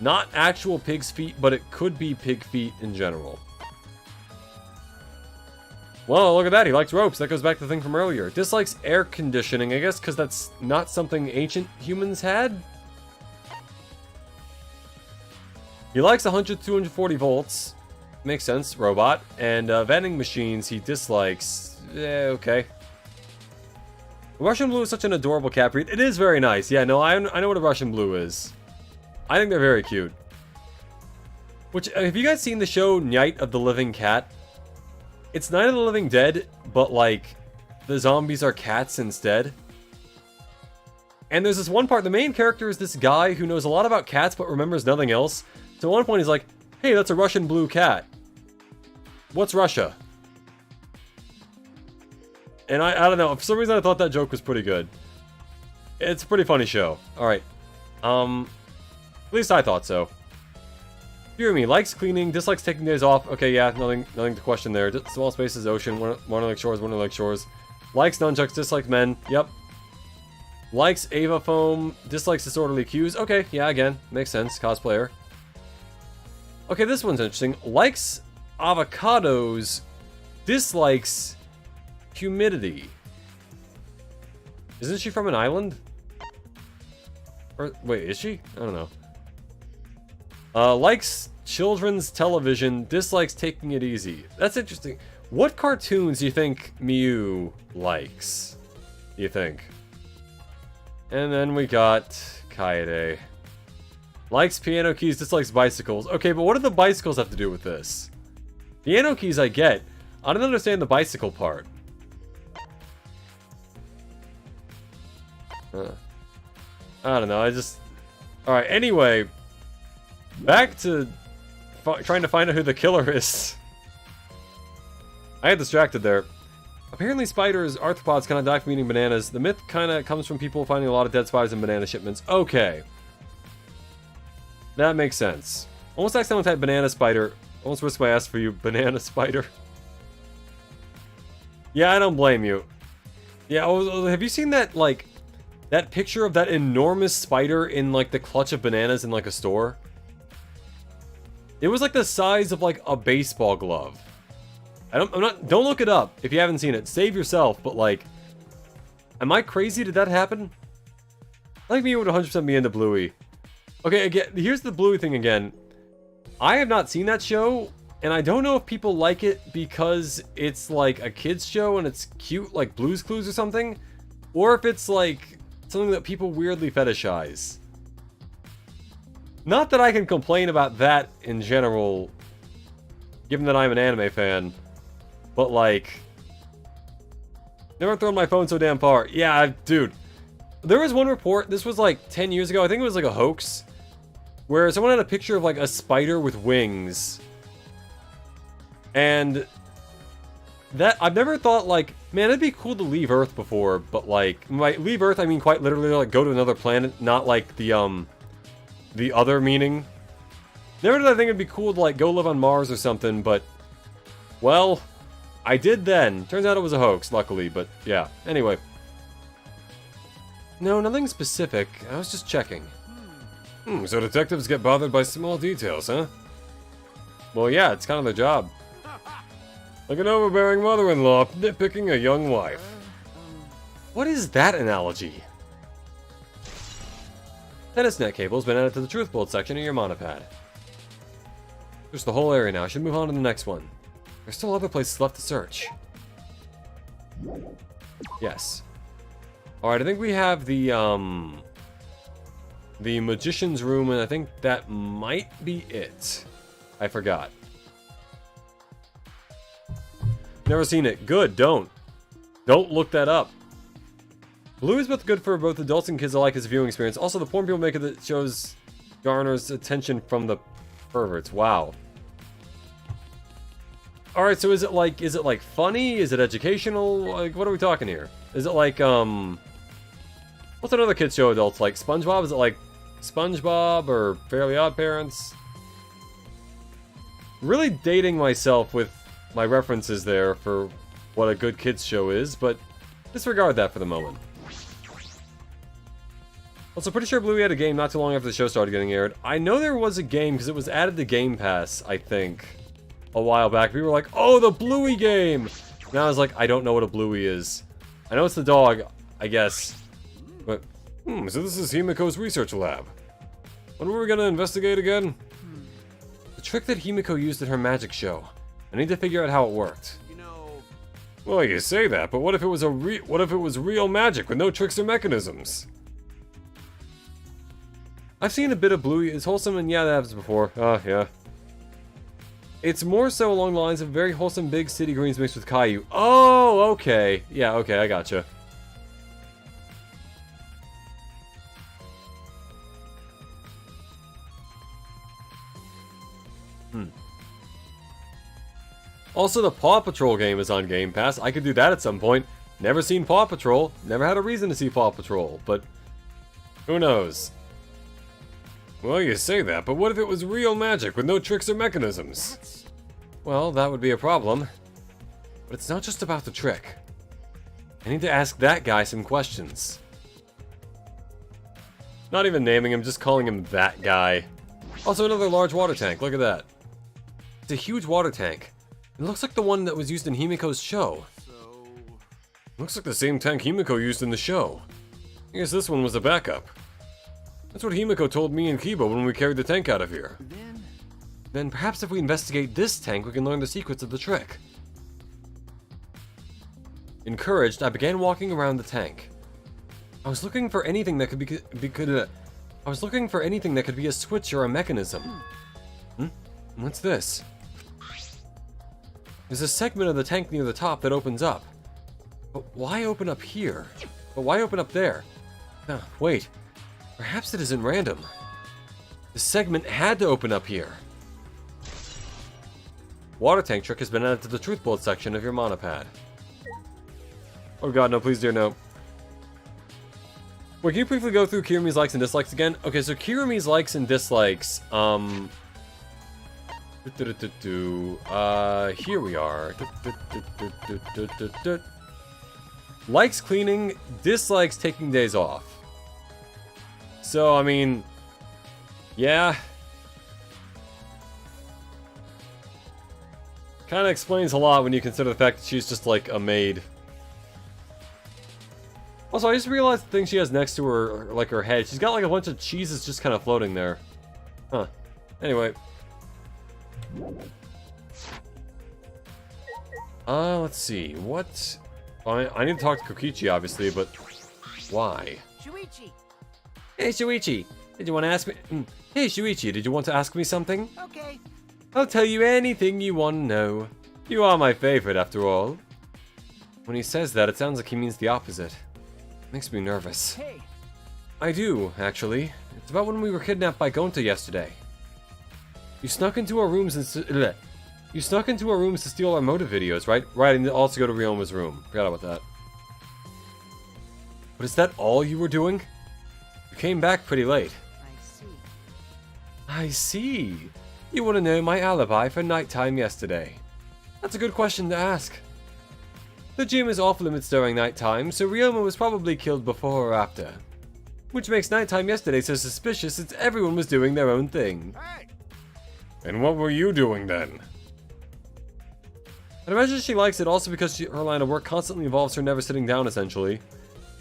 not actual pig's feet, but it could be pig feet in general. Well, look at that, he likes ropes. That goes back to the thing from earlier. Dislikes air conditioning, I guess, because that's not something ancient humans had? He likes 100 to 240 volts. Makes sense, robot. And vending machines he dislikes. Okay. Russian blue is such an adorable cat breed. It is very nice. Yeah, no, I know what a Russian blue is. I think they're very cute. Which, have you guys seen the show Night of the Living Cat? It's Night of the Living Dead, but like, the zombies are cats instead. And there's this one part, the main character is this guy who knows a lot about cats but remembers nothing else. So at one point he's like, hey, that's a Russian blue cat. What's Russia? And I don't know, for some reason I thought that joke was pretty good. It's a pretty funny show. Alright. At least I thought so. Hear me, likes cleaning, dislikes taking days off. Okay, yeah, nothing to question there. Just small spaces, ocean, one like shores, one like shores. Likes nunchucks, dislikes men. Yep. Likes Ava foam, dislikes disorderly cues. Okay, yeah, again, makes sense. Cosplayer. Okay, this one's interesting. Likes avocados, dislikes humidity. Isn't she from an island? Or wait, is she? I don't know. Likes children's television, dislikes taking it easy. That's interesting. What cartoons do you think Miu likes? Do you think? And then we got Kaede. Likes piano keys, dislikes bicycles. Okay, but what do the bicycles have to do with this? Piano keys I get. I don't understand the bicycle part. I don't know, I just... Alright, anyway. Back to trying to find out who the killer is. I got distracted there. Apparently spiders, arthropods cannot die from eating bananas. The myth kinda comes from people finding a lot of dead spiders in banana shipments. Okay. That makes sense. Almost accidentally typed banana spider. Almost risked my ass for you, banana spider. Yeah, I don't blame you. Yeah, have you seen that, like, that picture of that enormous spider in, like, the clutch of bananas in, like, a store? It was, like, the size of, like, a baseball glove. Don't look it up if you haven't seen it. Save yourself, but, like, am I crazy? Did that happen? I think me would 100% be into Bluey. Okay, again, here's the Bluey thing again. I have not seen that show, and I don't know if people like it because it's, like, a kid's show and it's cute, like Blue's Clues or something, or if it's, like, something that people weirdly fetishize. Not that I can complain about that in general, given that I'm an anime fan, but, like, never thrown my phone so damn far. Yeah, dude. There was one report, this was like 10 years ago, I think it was like a hoax, where someone had a picture of like a spider with wings. And that, I've never thought like, man, it'd be cool to leave Earth before, but like, by leave Earth, I mean quite literally like go to another planet, not like the other meaning. Never did I think it'd be cool to like go live on Mars or something, but, well, I did then. Turns out it was a hoax, luckily, but yeah. Anyway. No, nothing specific. I was just checking. So detectives get bothered by small details, huh? Well, yeah, it's kind of their job. Like an overbearing mother-in-law nitpicking a young wife. What is that analogy? Tennis net cable's been added to the truth bolt section of your monopad. There's the whole area now. I should move on to the next one. There's still other places left to search. Yes. Alright, I think we have the magician's room, and I think that might be it. I forgot. Never seen it. Good, don't. Don't look that up. Blue is both good for both adults and kids alike as a viewing experience. Also, the porn people make it that shows garners attention from the perverts. Wow. Alright, so is it like funny? Is it educational? Like, what are we talking here? Is it like, what's another kids show adults like? SpongeBob? Is it like SpongeBob or Fairly Odd Parents? Really dating myself with my references there for what a good kids show is, but disregard that for the moment. Also, pretty sure Bluey had a game not too long after the show started getting aired. I know there was a game because it was added to Game Pass, I think, a while back. People were like, oh, the Bluey game! And I was like, I don't know what a Bluey is. I know it's the dog, I guess. But, so this is Himiko's research lab. What were we gonna investigate again? The trick that Himiko used at her magic show. I need to figure out how it worked. You know... Well, you say that, but what if it was real magic with no tricks or mechanisms? I've seen a bit of Bluey. It's wholesome, and yeah, that happens before. Oh, yeah. It's more so along the lines of very wholesome big city greens mixed with Caillou. Oh, okay. Yeah, okay, I gotcha. Also, the Paw Patrol game is on Game Pass. I could do that at some point. Never seen Paw Patrol. Never had a reason to see Paw Patrol, but who knows? Well, you say that, but what if it was real magic with no tricks or mechanisms? Well, that would be a problem. But it's not just about the trick. I need to ask that guy some questions. Not even naming him, just calling him that guy. Also, another large water tank. Look at that. It's a huge water tank. It looks like the one that was used in Himiko's show. Looks like the same tank Himiko used in the show. I guess this one was a backup. That's what Himiko told me and Kiba when we carried the tank out of here. Then perhaps if we investigate this tank, we can learn the secrets of the trick. Encouraged, I began walking around the tank. I was looking for anything that could be a switch or a mechanism. What's this? There's a segment of the tank near the top that opens up. But why open up here? But why open up there? Wait. Perhaps it isn't random. The segment had to open up here. Water tank trick has been added to the truth bullet section of your monopad. Oh god, no, please dear, no. Wait, can you briefly go through Kirumi's likes and dislikes again? Okay, so Kirumi's likes and dislikes, here we are. Likes cleaning, dislikes taking days off. So, I mean, yeah. Kind of explains a lot when you consider the fact that she's just like a maid. Also, I just realized the thing she has next to her, like her head, she's got like a bunch of cheeses just kind of floating there. Huh. Anyway. Let's see. What? I need to talk to Kokichi, obviously, but why? Shuichi. Hey, Shuichi. Did you want to ask me? Hey, Shuichi, did you want to ask me something? Okay. I'll tell you anything you want to know. You are my favorite, after all. When he says that, it sounds like he means the opposite. Makes me nervous. Hey. I do, actually. It's about when we were kidnapped by Gonta yesterday. You snuck into our rooms and to steal our motive videos, right? Right, and also go to Ryoma's room. Forgot about that. But is that all you were doing? You came back pretty late. I see. I see. You want to know my alibi for nighttime yesterday. That's a good question to ask. The gym is off limits during nighttime, so Ryoma was probably killed before or after. Which makes nighttime yesterday so suspicious since everyone was doing their own thing. Hey! And what were you doing then? I'd imagine she likes it also because her line of work constantly involves her never sitting down, essentially.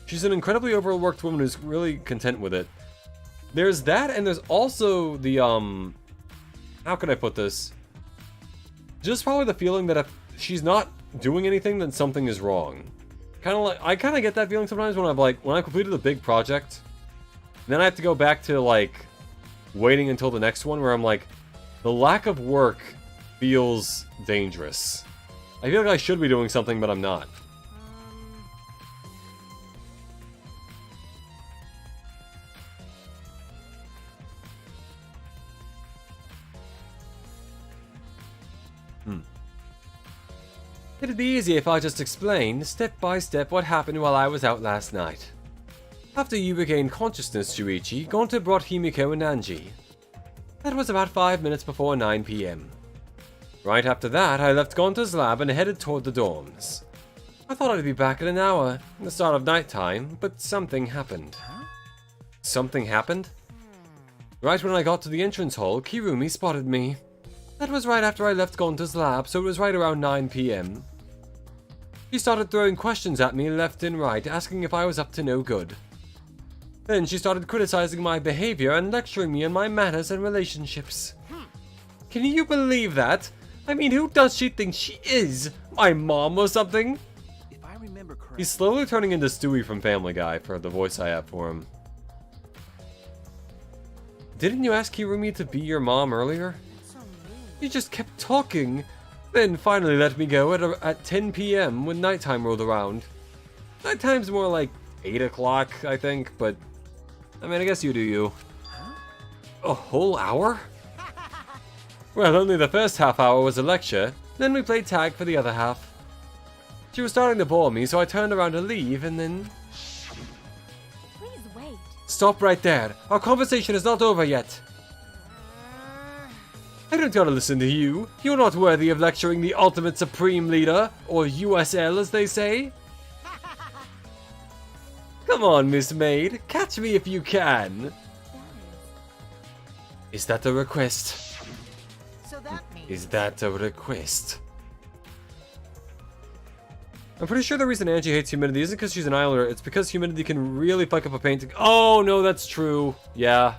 She's an incredibly overworked woman who's really content with it. There's that, and there's also the, how can I put this? Just probably the feeling that if she's not doing anything, then something is wrong. Kind of like, I kind of get that feeling sometimes when when I completed a big project, then I have to go back to, like, waiting until the next one, where I'm like, the lack of work feels dangerous. I feel like I should be doing something, but I'm not. It'd be easy if I just explained, step by step, what happened while I was out last night. After you regained consciousness, Shuichi, Gonta brought Himiko and Angie. That was about 5 minutes before 9 PM. Right after that, I left Gonta's lab and headed toward the dorms. I thought I'd be back in an hour, the start of nighttime, but something happened. Something happened? Right when I got to the entrance hall, Kirumi spotted me. That was right after I left Gonta's lab, so it was right around 9 PM. She started throwing questions at me left and right, asking if I was up to no good. Then she started criticizing my behavior and lecturing me on my manners and relationships. Can you believe that? I mean, who does she think she is? My mom or something? If I remember correctly, He's slowly turning into Stewie from Family Guy for the voice I have for him. Didn't you ask Kirumi to be your mom earlier? That's so mean. He just kept talking, then finally let me go at 10 p.m. when nighttime rolled around. Nighttime's more like 8 o'clock, I think, but I mean, I guess you do you. A whole hour? Well, only the first half hour was a lecture, then we played tag for the other half. She was starting to bore me, so I turned around to leave, and then... Please wait. Stop right there. Our conversation is not over yet. I don't gotta listen to you. You're not worthy of lecturing the ultimate supreme leader, or USL as they say. Come on, Miss Maid. Catch me if you can. Is that a request? So that means... Is that a request? I'm pretty sure the reason Angie hates humidity isn't because she's an islander, it's because humidity can really fuck up a painting. Oh, no, that's true. Yeah.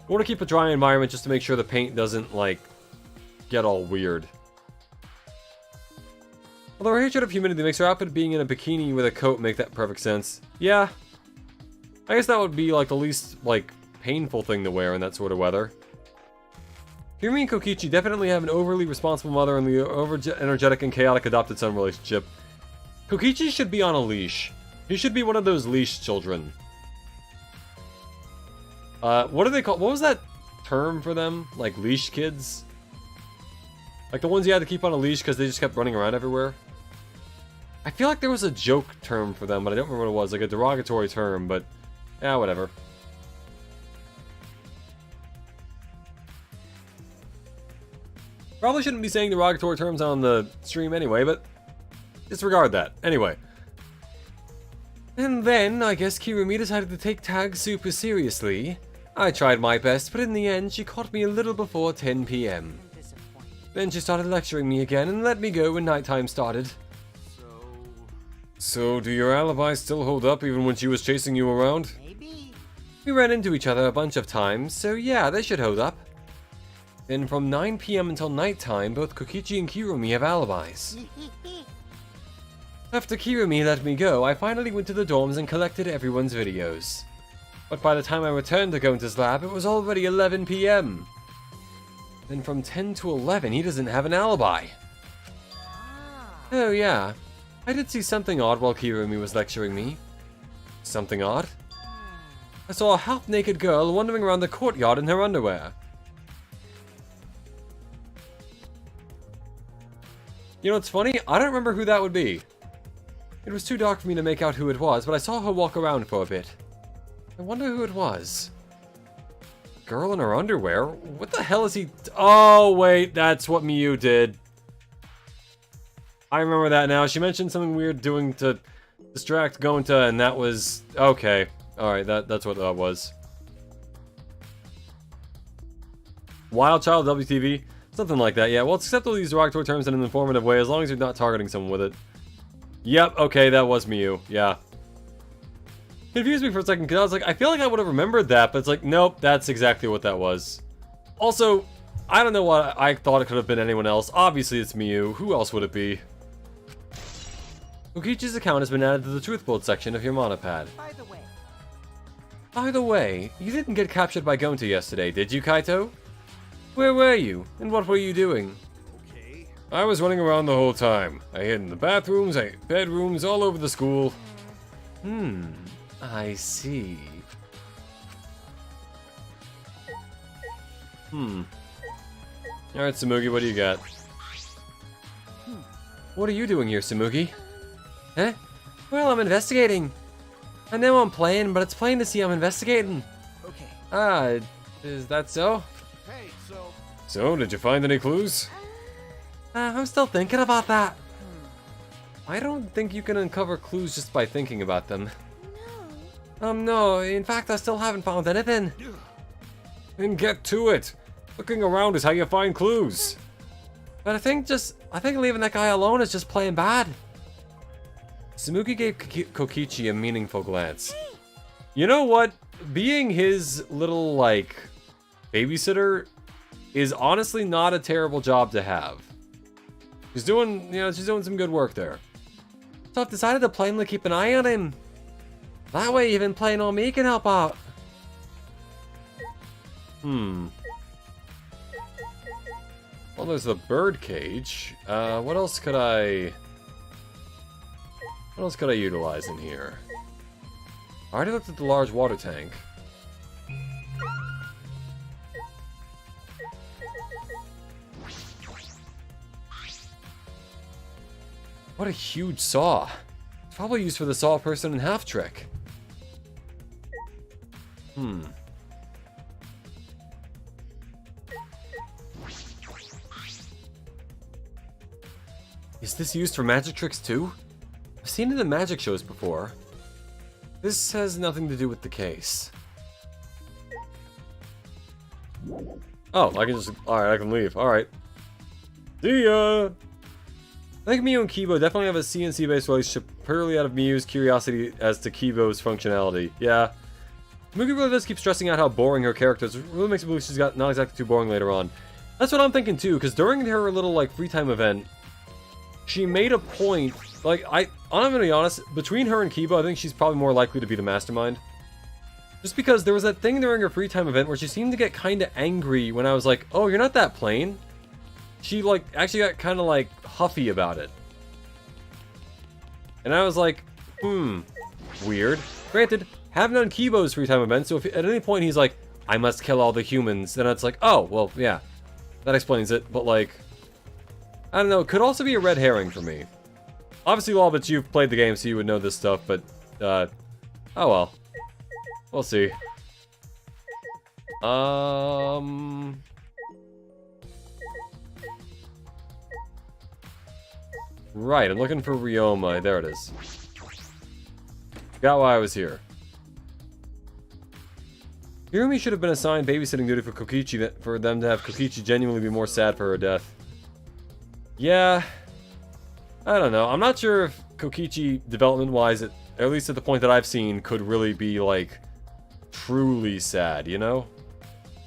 I want to keep a dry environment just to make sure the paint doesn't, like, get all weird. Although her hatred of humidity makes her outfit being in a bikini with a coat make that perfect sense. Yeah. I guess that would be, like, the least, like, painful thing to wear in that sort of weather. Kirumi and Kokichi definitely have an overly responsible mother and the over-energetic and chaotic adopted son relationship. Kokichi should be on a leash. He should be one of those leash children. What do they call? What was that term for them? Like leash kids? Like the ones you had to keep on a leash because they just kept running around everywhere? I feel like there was a joke term for them, but I don't remember what it was. Like a derogatory term, but... yeah, whatever. Probably shouldn't be saying derogatory terms on the stream anyway, but... disregard that. Anyway. And then, I guess Kirumi decided to take tag super seriously. I tried my best, but in the end, she caught me a little before 10 p.m. Then she started lecturing me again and let me go when nighttime started. So, do your alibis still hold up even when she was chasing you around? Maybe. We ran into each other a bunch of times, so yeah, they should hold up. Then from 9 p.m. until nighttime, both Kokichi and Kirumi have alibis. After Kirumi let me go, I finally went to the dorms and collected everyone's videos. But by the time I returned to Gonta's lab, it was already 11 p.m. Then from 10 to 11, he doesn't have an alibi. Oh yeah, I did see something odd while Kirumi was lecturing me. Something odd? I saw a half-naked girl wandering around the courtyard in her underwear. You know what's funny? I don't remember who that would be. It was too dark for me to make out who it was, but I saw her walk around for a bit. I wonder who it was. Girl in her underwear? What the hell is he... oh, wait, that's what Miyu did. I remember that now. She mentioned something weird doing to distract Gonta, and that was... okay. Alright, that's what that was. Wild Child WTV? Something like that, yeah. Well, accept all these derogatory terms in an informative way, as long as you're not targeting someone with it. Yep, okay, that was Miyu. Yeah. Confused me for a second, because I was like, I feel like I would have remembered that, but it's like, nope, that's exactly what that was. Also, I don't know what I thought it could have been anyone else. Obviously, it's Miyu. Who else would it be? Kokichi's account has been added to the Truth Bold section of your monopad. By the way, you didn't get captured by Gonta yesterday, did you, Kaito? Where were you, and what were you doing? Okay. I was running around the whole time. I hid in the bathrooms, I hid bedrooms, all over the school. I see. Alright, Tsumugi, what do you got? What are you doing here, Tsumugi? Huh? Well, I'm investigating. I know I'm playing, but it's plain to see I'm investigating. Okay. Ah, is that so? Hey, so... So, did you find any clues? I'm still thinking about that. I don't think you can uncover clues just by thinking about them. No, in fact, I still haven't found anything. Then get to it. Looking around is how you find clues. But I think leaving that guy alone is just plain bad. Tsumugi gave Kokichi a meaningful glance. You know what? Being his little, like, babysitter is honestly not a terrible job to have. She's doing some good work there. So I've decided to plainly keep an eye on him. That way even playing on me can help out. Well, there's the bird cage. What else could I... What else could I utilize in here? I already looked at the large water tank. What a huge saw. It's probably used for the saw person in half trick. Is this used for magic tricks too? I've seen it in magic shows before. This has nothing to do with the case. Oh, I can just... Alright, I can leave. Alright. See ya! I think Miyu and Kibo definitely have a CNC-based relationship purely out of Miyu's curiosity as to Kibo's functionality. Yeah. Mugi really does keep stressing out how boring her character is. It really makes me believe she's got not exactly too boring later on. That's what I'm thinking too, because during her little, like, free time event, she made a point, like, I'm gonna be honest, between her and Kibo, I think she's probably more likely to be the mastermind. Just because there was that thing during her free time event where she seemed to get kinda angry when I was like, oh, you're not that plain. She, like, actually got kinda, like, huffy about it. And I was like, weird. Granted, haven't done Kibo's free time event, so if at any point he's like, I must kill all the humans, then it's like, oh, well, yeah. That explains it, but, like, I don't know, it could also be a red herring for me. Obviously, Lolbits, you've played the game, so you would know this stuff, but, oh well. We'll see. Right, I'm looking for Ryoma. There it is. Forgot why I was here. Hirumi should have been assigned babysitting duty for Kokichi for them to have Kokichi genuinely be more sad for her death. Yeah. I don't know. I'm not sure if Kokichi, development-wise, at least at the point that I've seen, could really be, like, truly sad, you know?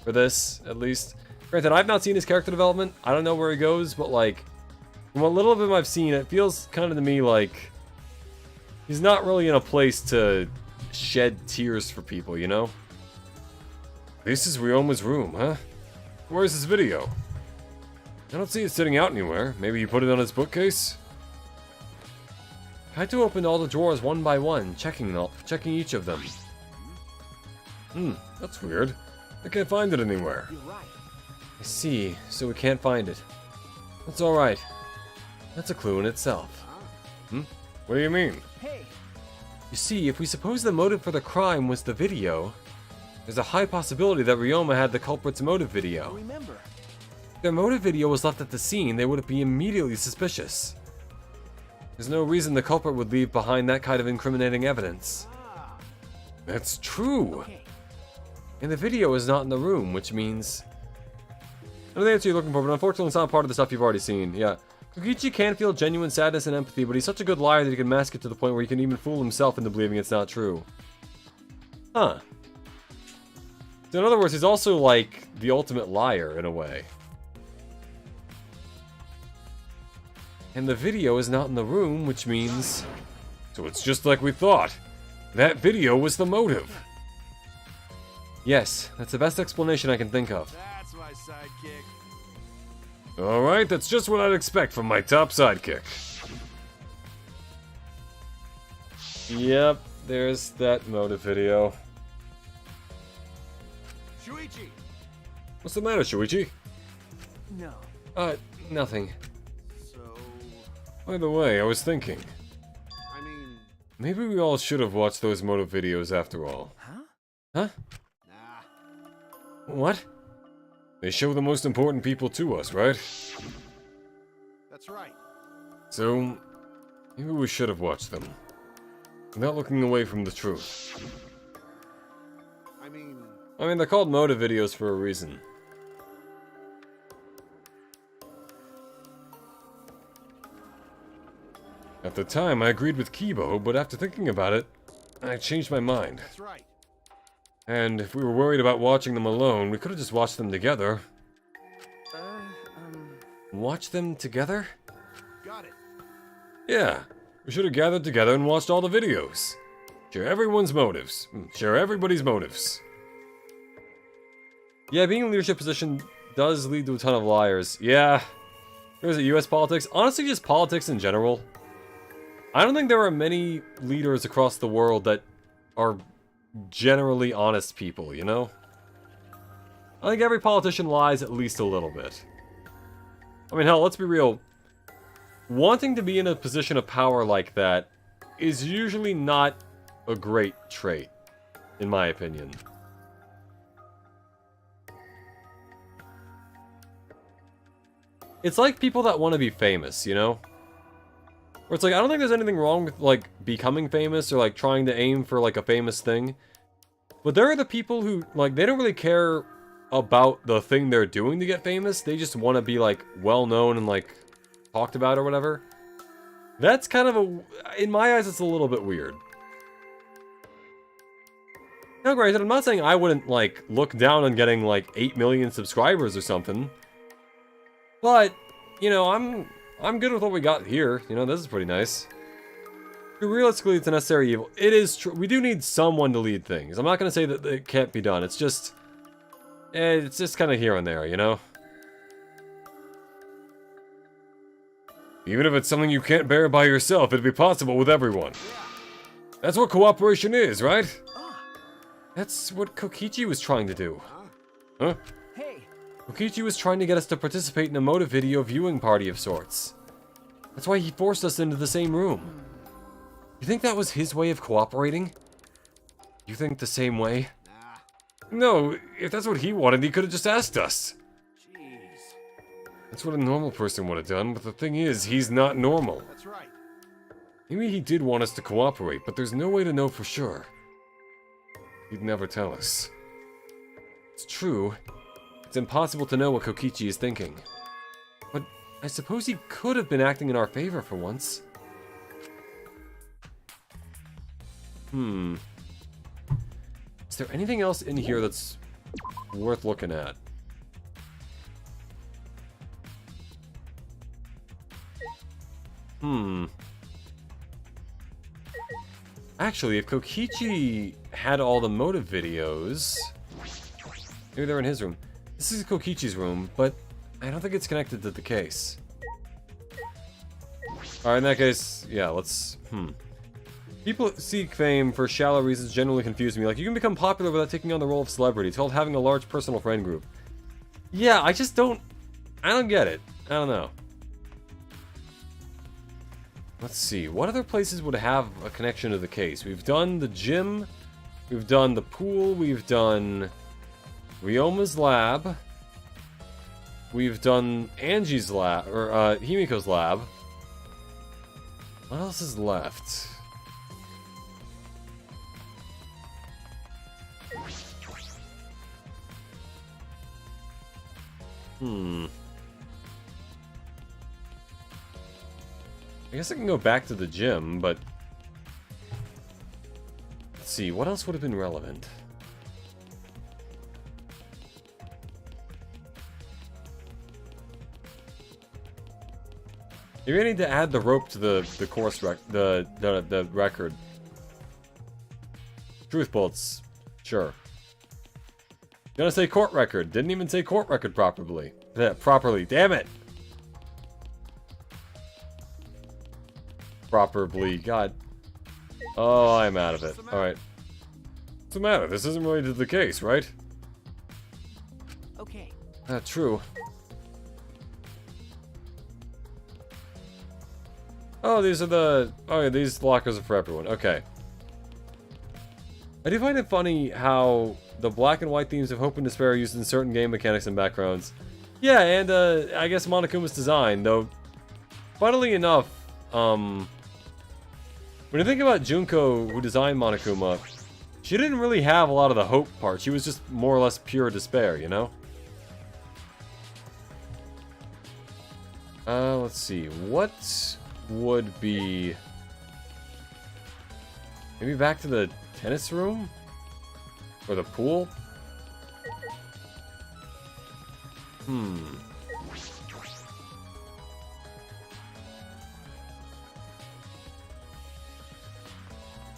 For this, at least. Granted, I've not seen his character development. I don't know where he goes, but, like, from what little of him I've seen, it feels kind of to me like he's not really in a place to shed tears for people, you know? This is Ryoma's room, huh? Where's his video? I don't see it sitting out anywhere. Maybe he put it on his bookcase? I had to open all the drawers one by one, checking each of them. That's weird. I can't find it anywhere. I see, so we can't find it. That's alright. That's a clue in itself. What do you mean? You see, if we suppose the motive for the crime was the video, there's a high possibility that Ryoma had the culprit's motive video. If their motive video was left at the scene, they would be immediately suspicious. There's no reason the culprit would leave behind that kind of incriminating evidence. That's true. And the video is not in the room, which means... I know the answer you're looking for, but unfortunately it's not part of the stuff you've already seen. Yeah. Kokichi can feel genuine sadness and empathy, but he's such a good liar that he can mask it to the point where he can even fool himself into believing it's not true. Huh. So in other words, he's also like the ultimate liar in a way. And the video is not in the room, which means... So it's just like we thought. That video was the motive. Yes, that's the best explanation I can think of. That's my sidekick. Alright, that's just what I'd expect from my top sidekick. Yep, there's that motive video. Shuichi! What's the matter, Shuichi? No. Nothing. So... By the way, I was thinking. I mean... Maybe we all should have watched those motive videos after all. Huh? Huh? Nah. What? They show the most important people to us, right? That's right. So, maybe we should have watched them. Without looking away from the truth. I mean, they're called motive videos for a reason. At the time, I agreed with Kibo, but after thinking about it, I changed my mind. that's right. And if we were worried about watching them alone, we could have just watched them together. Watch them together? Got it. Yeah, we should have gathered together and watched all the videos. Share everyone's motives. Share everybody's motives. Yeah, being in a leadership position does lead to a ton of liars. Yeah. There's US politics. Honestly, just politics in general. I don't think there are many leaders across the world that are generally honest people, you know? I think every politician lies at least a little bit. I mean, hell, let's be real. Wanting to be in a position of power like that is usually not a great trait, in my opinion. It's like people that want to be famous, you know? Where it's like, I don't think there's anything wrong with, like, becoming famous or, like, trying to aim for, like, a famous thing. But there are the people who, like, they don't really care about the thing they're doing to get famous. They just want to be, like, well-known and, like, talked about or whatever. That's kind of a... In my eyes, it's a little bit weird. Now, granted, I'm not saying I wouldn't, like, look down on getting, like, 8 million subscribers or something. But, you know, I'm good with what we got here. You know, this is pretty nice. Realistically, it's a necessary evil. It is true. We do need someone to lead things. I'm not going to say that it can't be done. It's just kind of here and there, you know? Even if it's something you can't bear by yourself, it'd be possible with everyone. That's what cooperation is, right? That's what Kokichi was trying to do. Huh? Kokichi was trying to get us to participate in a motive video viewing party of sorts. That's why he forced us into the same room. You think that was his way of cooperating? You think the same way? No, if that's what he wanted, he could have just asked us. That's what a normal person would have done, but the thing is, he's not normal. That's right. Maybe he did want us to cooperate, but there's no way to know for sure. He'd never tell us. It's true. It's impossible to know what Kokichi is thinking. But I suppose he could have been acting in our favor for once. Is there anything else in here that's worth looking at? Actually, if Kokichi had all the motive videos... Maybe they're in his room. This is Kokichi's room, but I don't think it's connected to the case. Alright, in that case, yeah, let's... People who seek fame for shallow reasons generally confuse me. Like, you can become popular without taking on the role of celebrity. It's called having a large personal friend group. Yeah, I just don't... I don't get it. I don't know. Let's see, what other places would have a connection to the case? We've done the gym, we've done the pool, we've done Ryoma's lab, we've done Angie's lab, or Himiko's lab. What else is left? I guess I can go back to the gym, but... Let's see, what else would have been relevant? Maybe I need to add the rope to the course the record. Truth bolts. Sure. Gonna say court record. Didn't even say court record properly. Properly. Damn it! Properly. God. Oh, I'm out of it. Alright. What's the matter? This isn't related to the case, right? Okay. True. Oh, these are the... Oh, yeah, these lockers are for everyone. Okay. I do find it funny how the black and white themes of Hope and Despair are used in certain game mechanics and backgrounds. Yeah, and I guess Monokuma's design, though, funnily enough, when you think about Junko, who designed Monokuma, she didn't really have a lot of the hope part. She was just more or less pure despair, you know? Let's see. What would be... Maybe back to the tennis room? Or the pool?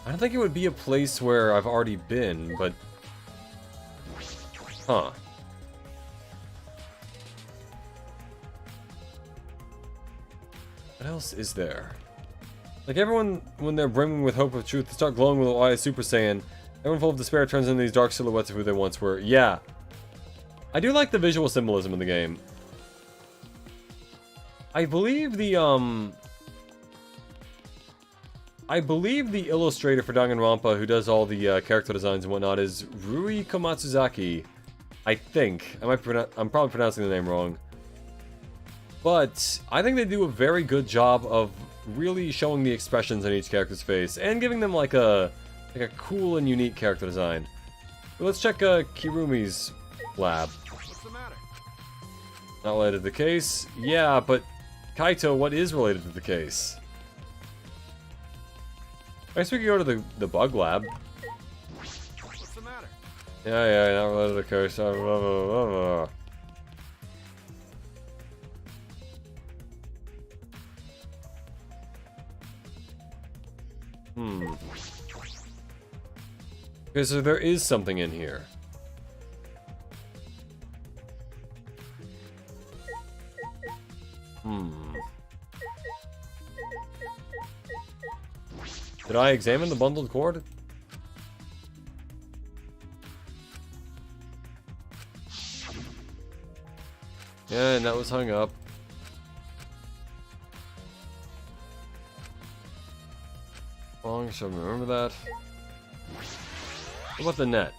I don't think it would be a place where I've already been, but... Huh. What else is there? Like everyone, when they're brimming with hope of truth, they start glowing with a wise Super Saiyan. Everyone full of despair turns into these dark silhouettes of who they once were. Yeah. I do like the visual symbolism in the game. I believe the illustrator for Danganronpa, who does all the character designs and whatnot, is Rui Komatsuzaki. I think. I'm probably pronouncing the name wrong. But I think they do a very good job of really showing the expressions on each character's face and giving them like a cool and unique character design. But let's check Kirumi's lab. What's the matter? Not related to the case. Yeah, but Kaito, what is related to the case? I guess we could go to the bug lab. What's the matter? Yeah, not related to the case. Blah, blah, blah, blah. Okay, so there is something in here. Did I examine the bundled cord? Yeah, and that was hung up. Long, so remember that. What about the net?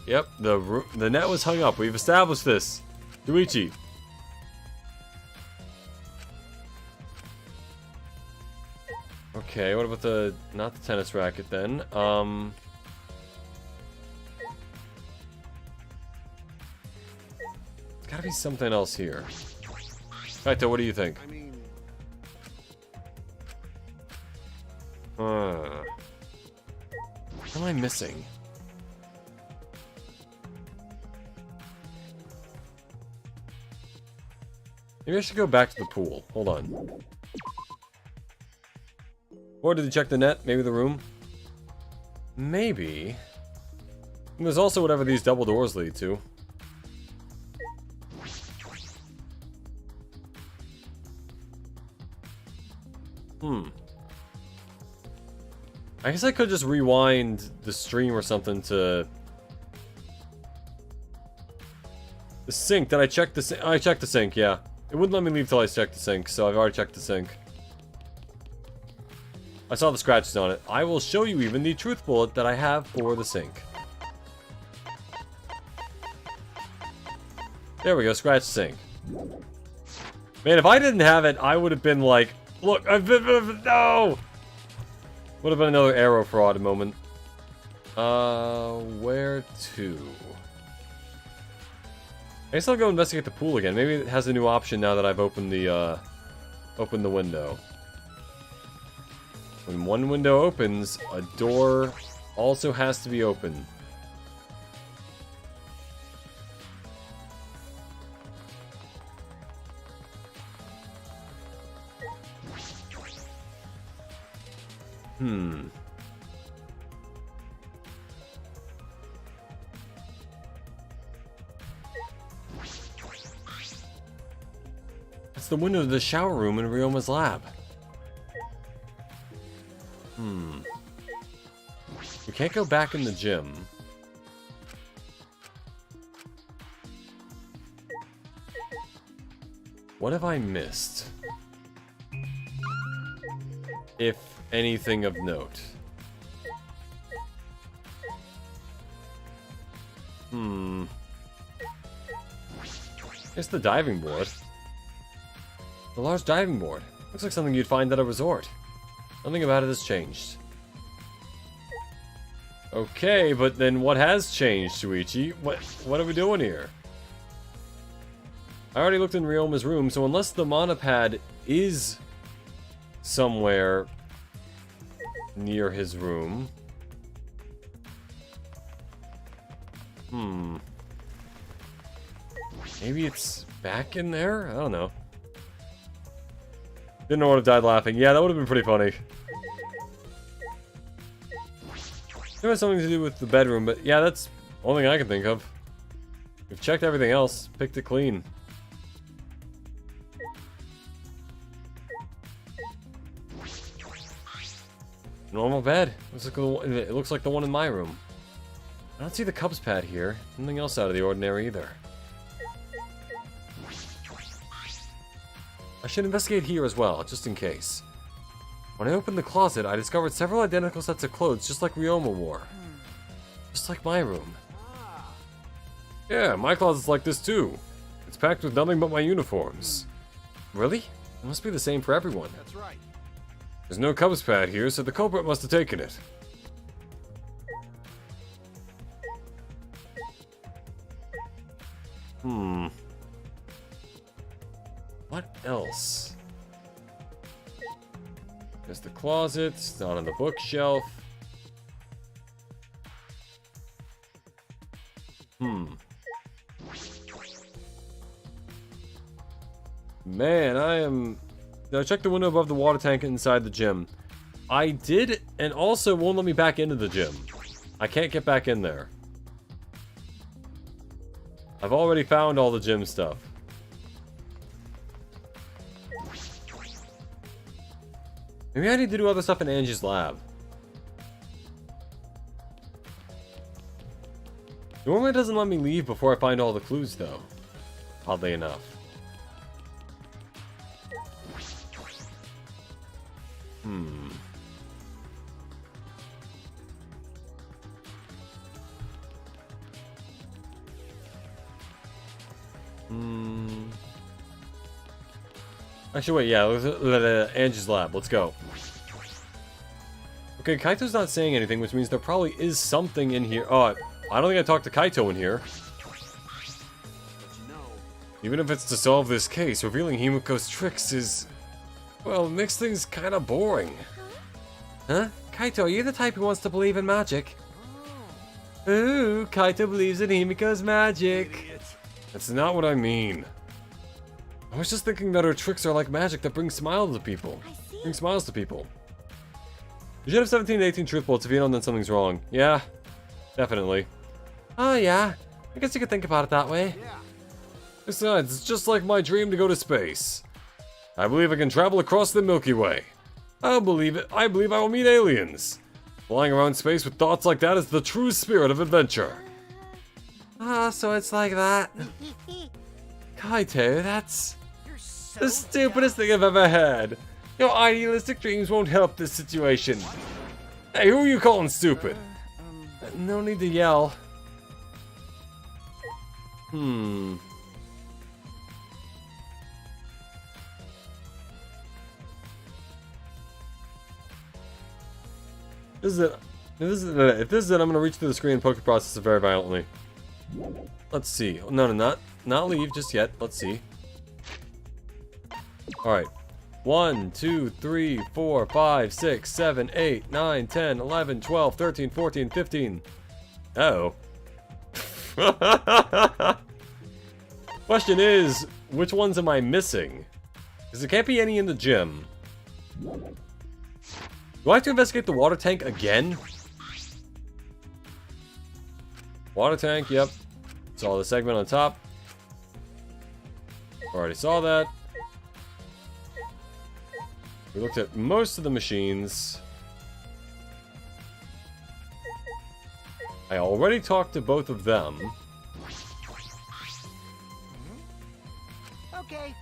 Yep, the net was hung up. We've established this. Yuichi. Okay, what about not the tennis racket then? There's gotta be something else here. Kaito, what do you think? I mean, What am I missing? Maybe I should go back to the pool. Hold on. Or did you check the net? Maybe the room? Maybe. And there's also whatever these double doors lead to. I guess I could just rewind the stream or something to... The sink. Did I check the sink? I checked the sink, yeah. It wouldn't let me leave till I checked the sink, so I've already checked the sink. I saw the scratches on it. I will show you even the truth bullet that I have for the sink. There we go, scratch sink. Man, if I didn't have it, I would have been like, look, no! Would have been another arrow fraud moment. Where to? I guess I'll go investigate the pool again. Maybe it has a new option now that I've opened the window. When one window opens, a door also has to be open. It's the window to the shower room in Ryoma's lab. We can't go back in the gym. What have I missed? If anything of note. It's the diving board. The large diving board. Looks like something you'd find at a resort. Nothing about it has changed. Okay, but then what has changed, Shuichi? What are we doing here? I already looked in Ryoma's room, so unless the monopad is somewhere near his room... Maybe it's back in there? I don't know. Didn't know what have died laughing. Yeah, that would have been pretty funny. It has something to do with the bedroom, but yeah, that's the only thing I can think of. We've checked everything else, picked it clean. normal bed. It looks like the one in my room. I don't see the Cubs pad here. Nothing else out of the ordinary either. I should investigate here as well, just in case. When I opened the closet, I discovered several identical sets of clothes, just like Ryoma wore. Just like my room. Yeah, my closet's like this too. It's packed with nothing but my uniforms. Really? It must be the same for everyone. That's right. There's no Cubs pad here, so the culprit must have taken it. What else? There's the closet, it's not on the bookshelf. Man, Now check the window above the water tank inside the gym. I did, and also won't let me back into the gym. I can't get back in there. I've already found all the gym stuff. Maybe I need to do other stuff in Angie's lab. Normally it doesn't let me leave before I find all the clues, though. Oddly enough. Actually, wait, yeah, Angie's lab. Let's go. Okay, Kaito's not saying anything, which means there probably is something in here. Oh, I don't think I talked to Kaito in here. Even if it's to solve this case, revealing Himiko's tricks is... well, makes things kind of boring. Huh? Kaito, are you the type who wants to believe in magic? Ooh, Kaito believes in Himiko's magic. That's not what I mean. I was just thinking that her tricks are like magic that brings smiles to people. Bring smiles to people. You should have 17 to 18 truth bullets if you don't, then something's wrong. Yeah, definitely. Oh yeah, I guess you could think about it that way. Besides, it's just like my dream to go to space. I believe I can travel across the Milky Way. I'll believe it. I believe I will meet aliens. Flying around space with thoughts like that is the true spirit of adventure. Ah, so it's like that. Kaito, that's the stupidest thing I've ever had. Your idealistic dreams won't help this situation. Hey, who are you calling stupid? No need to yell. This is it. If this is it, I'm gonna reach through the screen and poke the processor very violently. Let's see. No, not leave just yet. Let's see. Alright. 1, 2, 3, 4, 5, 6, 7, 8, 9, 10, 11, 12, 13, 14, 15. Uh-oh. Question is, which ones am I missing? Because there can't be any in the gym. Do I have to investigate the water tank again? Water tank, yep. Saw the segment on top. Already saw that. We looked at most of the machines. I already talked to both of them. Okay.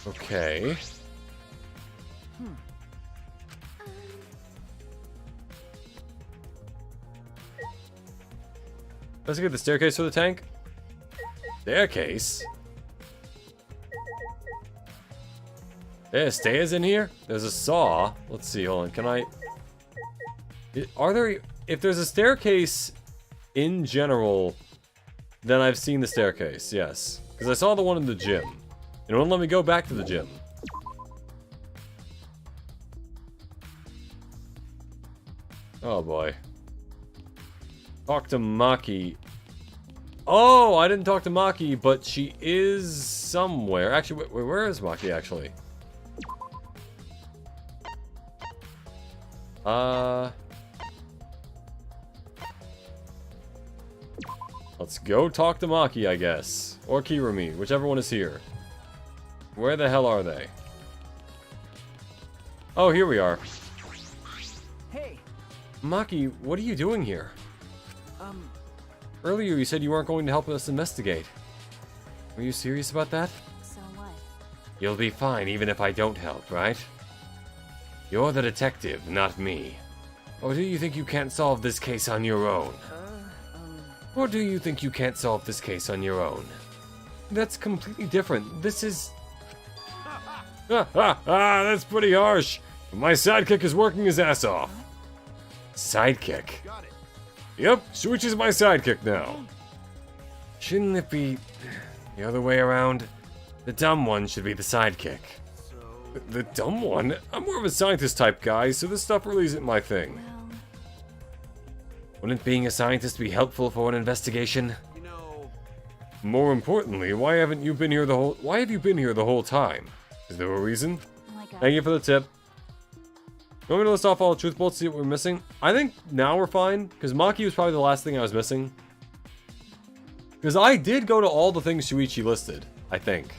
Okay. Let's get the staircase for the tank. Staircase? There's stairs in here? There's a saw. Let's see, hold on. Can I... Are there... If there's a staircase in general, then I've seen the staircase, yes. Because I saw the one in the gym. It won't let me go back to the gym. Oh boy. Talk to Maki. Oh, I didn't talk to Maki, but she is somewhere. Actually, where is Maki, actually? Let's go talk to Maki, I guess. Or Kirumi, whichever one is here. Where the hell are they? Oh, here we are. Hey, Maki, what are you doing here? Earlier you said you weren't going to help us investigate. Were you serious about that? So what? You'll be fine even if I don't help, right? You're the detective, not me. Or do you think you can't solve this case on your own? Or do you think you can't solve this case on your own? That's completely different. This is... that's pretty harsh. My sidekick is working his ass off. Sidekick? got it. Yep, Shuichi's my sidekick now. Shouldn't it be the other way around? The dumb one should be the sidekick. So, The dumb one? I'm more of a scientist type guy, so this stuff really isn't my thing. Well, Wouldn't being a scientist be helpful for an investigation? you know, More importantly, why have you been here the whole time? Is there a reason? like Thank you for the tip. You want me to list off all the truth bullets, see what we're missing? I think now we're fine, because Maki was probably the last thing I was missing. Because I did go to all the things Shuichi listed, I think.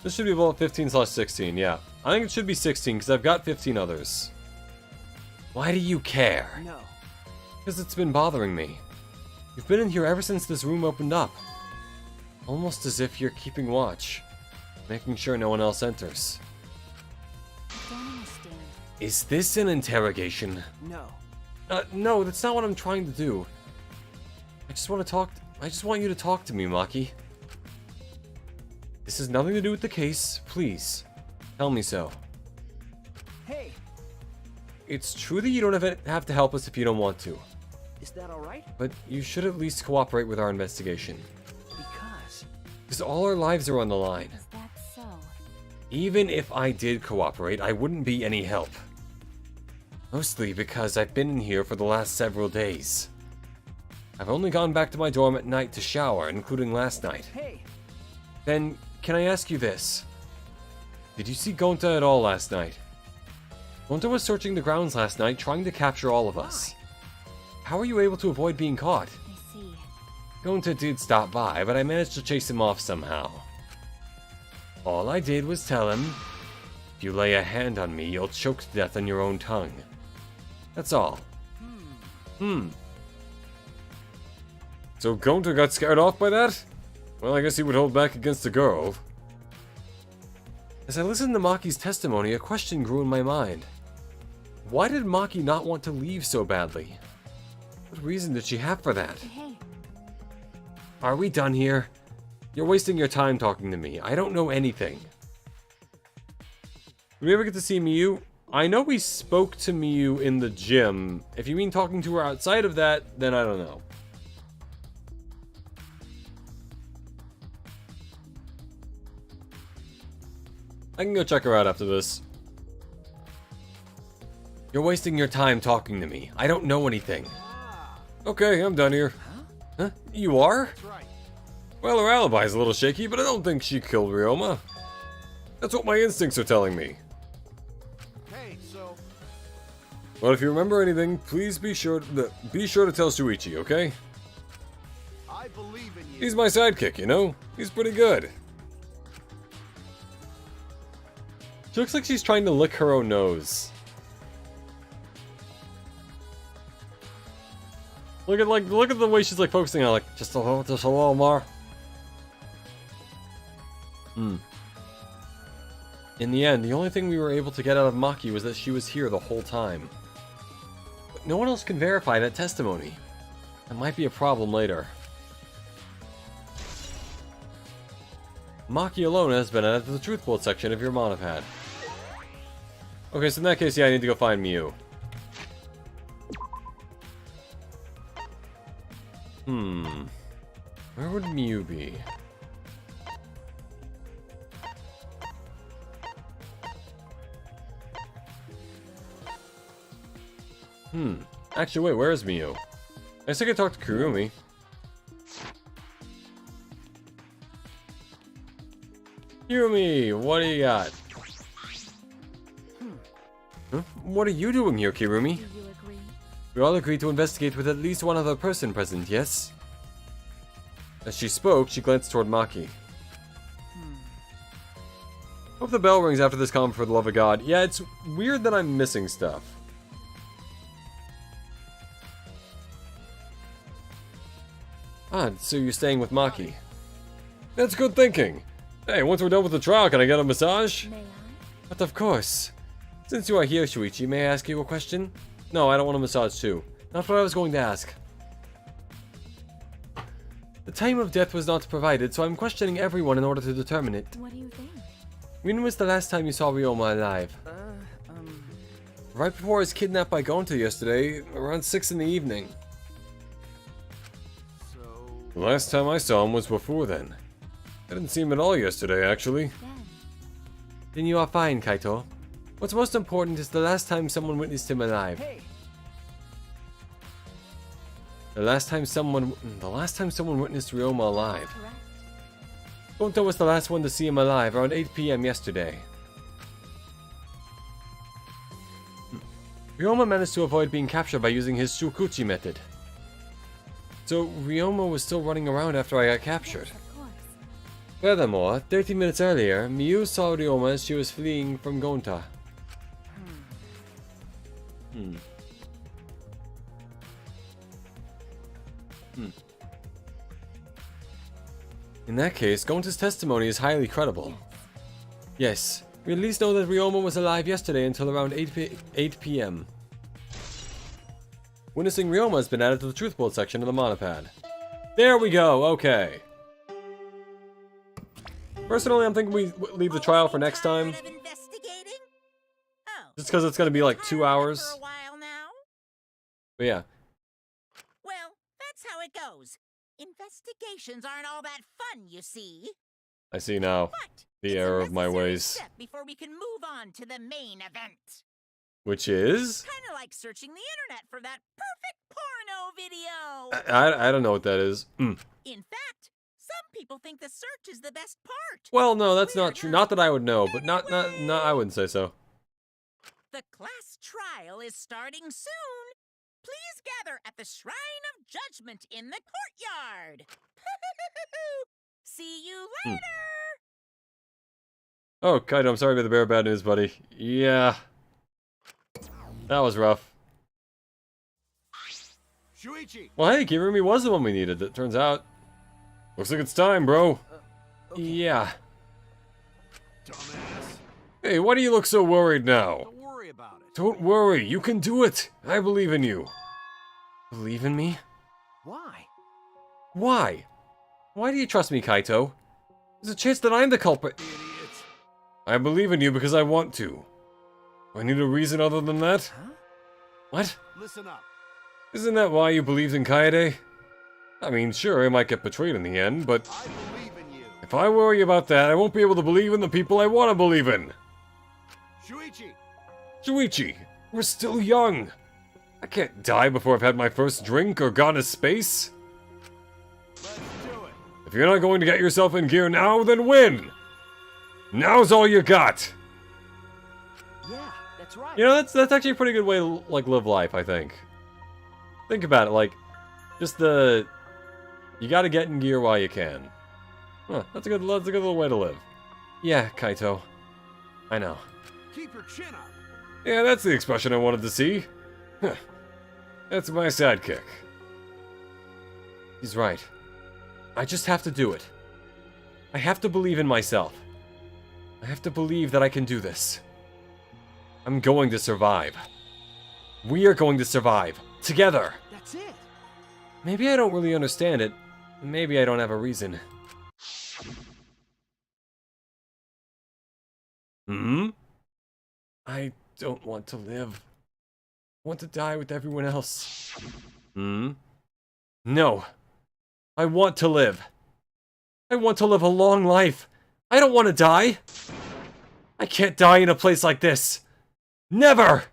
This should be bullet 15/16, yeah. I think it should be 16, because I've got 15 others. Why do you care? no. Because it's been bothering me. You've been in here ever since this room opened up. Almost as if you're keeping watch. Making sure no one else enters. don't understand. Is this an interrogation? No. No, that's not what I'm trying to do. I just want you to talk to me, Maki. This has nothing to do with the case. Please, tell me so. Hey, It's true that you don't have to help us if you don't want to, is that all right? but you should at least cooperate with our investigation. Because all our lives are on the line. Is that so? Even if I did cooperate, I wouldn't be any help. Mostly because I've been in here for the last several days. I've only gone back to my dorm at night to shower, including last night. Hey, Then, can I ask you this? Did you see Gonta at all last night? Gonta was searching the grounds last night, trying to capture all of us. How were you able to avoid being caught? I see. Gonta did stop by, but I managed to chase him off somehow. All I did was tell him, if you lay a hand on me, you'll choke to death on your own tongue. That's all. So Gonta got scared off by that? Well, I guess he would hold back against a girl. As I listened to Maki's testimony, a question grew in my mind. Why did Maki not want to leave so badly? What reason did she have for that? Hey, Are we done here? You're wasting your time talking to me. I don't know anything. Did we ever get to see Miyu? I know we spoke to Miyu in the gym. If you mean talking to her outside of that, then I don't know. I can go check her out after this. You're wasting your time talking to me. I don't know anything. Okay, I'm done here. Huh? You are? that's right. Well, her alibi's a little shaky, but I don't think she killed Ryoma. That's what my instincts are telling me. Hey, so, But if you remember anything, please be sure to tell Shuichi, okay? I believe in you. He's my sidekick, you know? He's pretty good. She looks like she's trying to lick her own nose. Look at the way she's like focusing on just a little more. In the end, the only thing we were able to get out of Maki was that she was here the whole time. But no one else can verify that testimony. That might be a problem later. Maki alone has been added to the truth bullet section of your monopad. Okay, so in that case, yeah, I need to go find Miyu. Where would Miyu be? Actually, wait, where is Miyu? I guess I could talk to Kurumi. Kurumi, what do you got? Huh? What are you doing here, Kirumi? do you agree? We all agreed to investigate with at least one other person present, yes? As she spoke, she glanced toward Maki. Hope the bell rings after this comment, for the love of God. Yeah, it's weird that I'm missing stuff. Ah, so you're staying with Maki. That's good thinking. Hey, once we're done with the trial, can I get a massage? May I? But of course. Since you are here, Shuichi, may I ask you a question? No, I don't want a massage too. Not what I was going to ask. The time of death was not provided, so I'm questioning everyone in order to determine it. What do you think? When was the last time you saw Ryoma alive? Right before I was kidnapped by Gonta yesterday, around 6 in the evening. So, The last time I saw him was before then. I didn't see him at all yesterday, actually. Then you are fine, Kaito. What's most important is the last time someone witnessed him alive. hey, The last time someone witnessed Ryoma alive. Correct. Gonta was the last one to see him alive, around 8 PM yesterday. Ryoma managed to avoid being captured by using his Shukuchi method. So Ryoma was still running around after I got captured. Of course. Furthermore, 30 minutes earlier, Miyu saw Ryoma as she was fleeing from Gonta. In that case, Gonta's testimony is highly credible. Yes, we at least know that Ryoma was alive yesterday until around 8 p.m. Witnessing Ryoma has been added to the truth bolt section of the monopad. There we go, okay. Personally, I'm thinking we leave the trial for next time. Tired of investigating? Oh, Just because it's going to be like 2 tired of it hours. For a while now? But yeah. Well, that's how it goes. Investigations aren't all that fun, you see. I see now. But The it's a error of my necessary ways. step before we can move on to the main event. Which is? Kind of like searching the internet for that perfect porno video. I don't know what that is. In fact, some people think the search is the best part. Well, no, that's not true. Not that I would know, but not, I wouldn't say so. The class trial is starting soon. Please gather at the Shrine of Judgment in the courtyard. See you later. Oh, Kaito, I'm sorry about the bearer of bad news, buddy. Yeah. That was rough. Shuichi! Well, hey, Kirumi was the one we needed, it turns out. Looks like it's time, bro. Yeah. Dumbass. Hey, why do you look so worried now? Don't worry about it. Don't worry, you can do it. I believe in you. Believe in me? Why? Why? Why do you trust me, Kaito? There's a chance that I'm the culprit. Idiot. I believe in you because I want to. Do I need a reason other than that? Huh? What? Listen up. Isn't that why you believed in Kaede? I mean, sure, I might get betrayed in the end, but I believe in you. if I worry about that, I won't be able to believe in the people I want to believe in. Shuichi! Shuichi, we're still young. I can't die before I've had my first drink or gone to space. Let's do it. If you're not going to get yourself in gear now, then win. Now's all you got. Yeah, that's right. You know, that's actually a pretty good way to, like, live life, I think. Think about it, like, just the... You gotta get in gear while you can. Huh, that's a good little way to live. Yeah, Kaito. I know. Keep your chin up. Yeah, that's the expression I wanted to see. Huh. That's my sidekick. He's right. I just have to do it. I have to believe in myself. I have to believe that I can do this. I'm going to survive. We are going to survive. Together. That's it. Maybe I don't really understand it. Maybe I don't have a reason. I don't want to live. I want to die with everyone else. No. I want to live. I want to live a long life. I don't want to die. I can't die in a place like this. Never!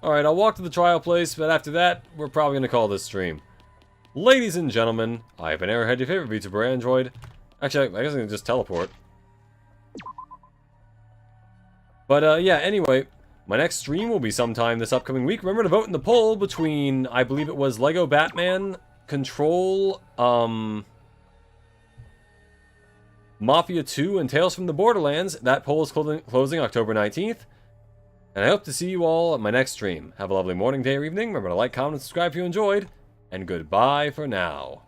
Alright, I'll walk to the trial place, but after that, we're probably going to call this stream. Ladies and gentlemen, I've been Airhead, your favorite VTuber Android. Actually, I guess I can just teleport. But yeah, anyway, my next stream will be sometime this upcoming week. Remember to vote in the poll between, I believe it was Lego Batman, Control, Mafia 2, and Tales from the Borderlands. That poll is closing October 19th. And I hope to see you all at my next stream. Have a lovely morning, day, or evening. Remember to like, comment, and subscribe if you enjoyed. And goodbye for now.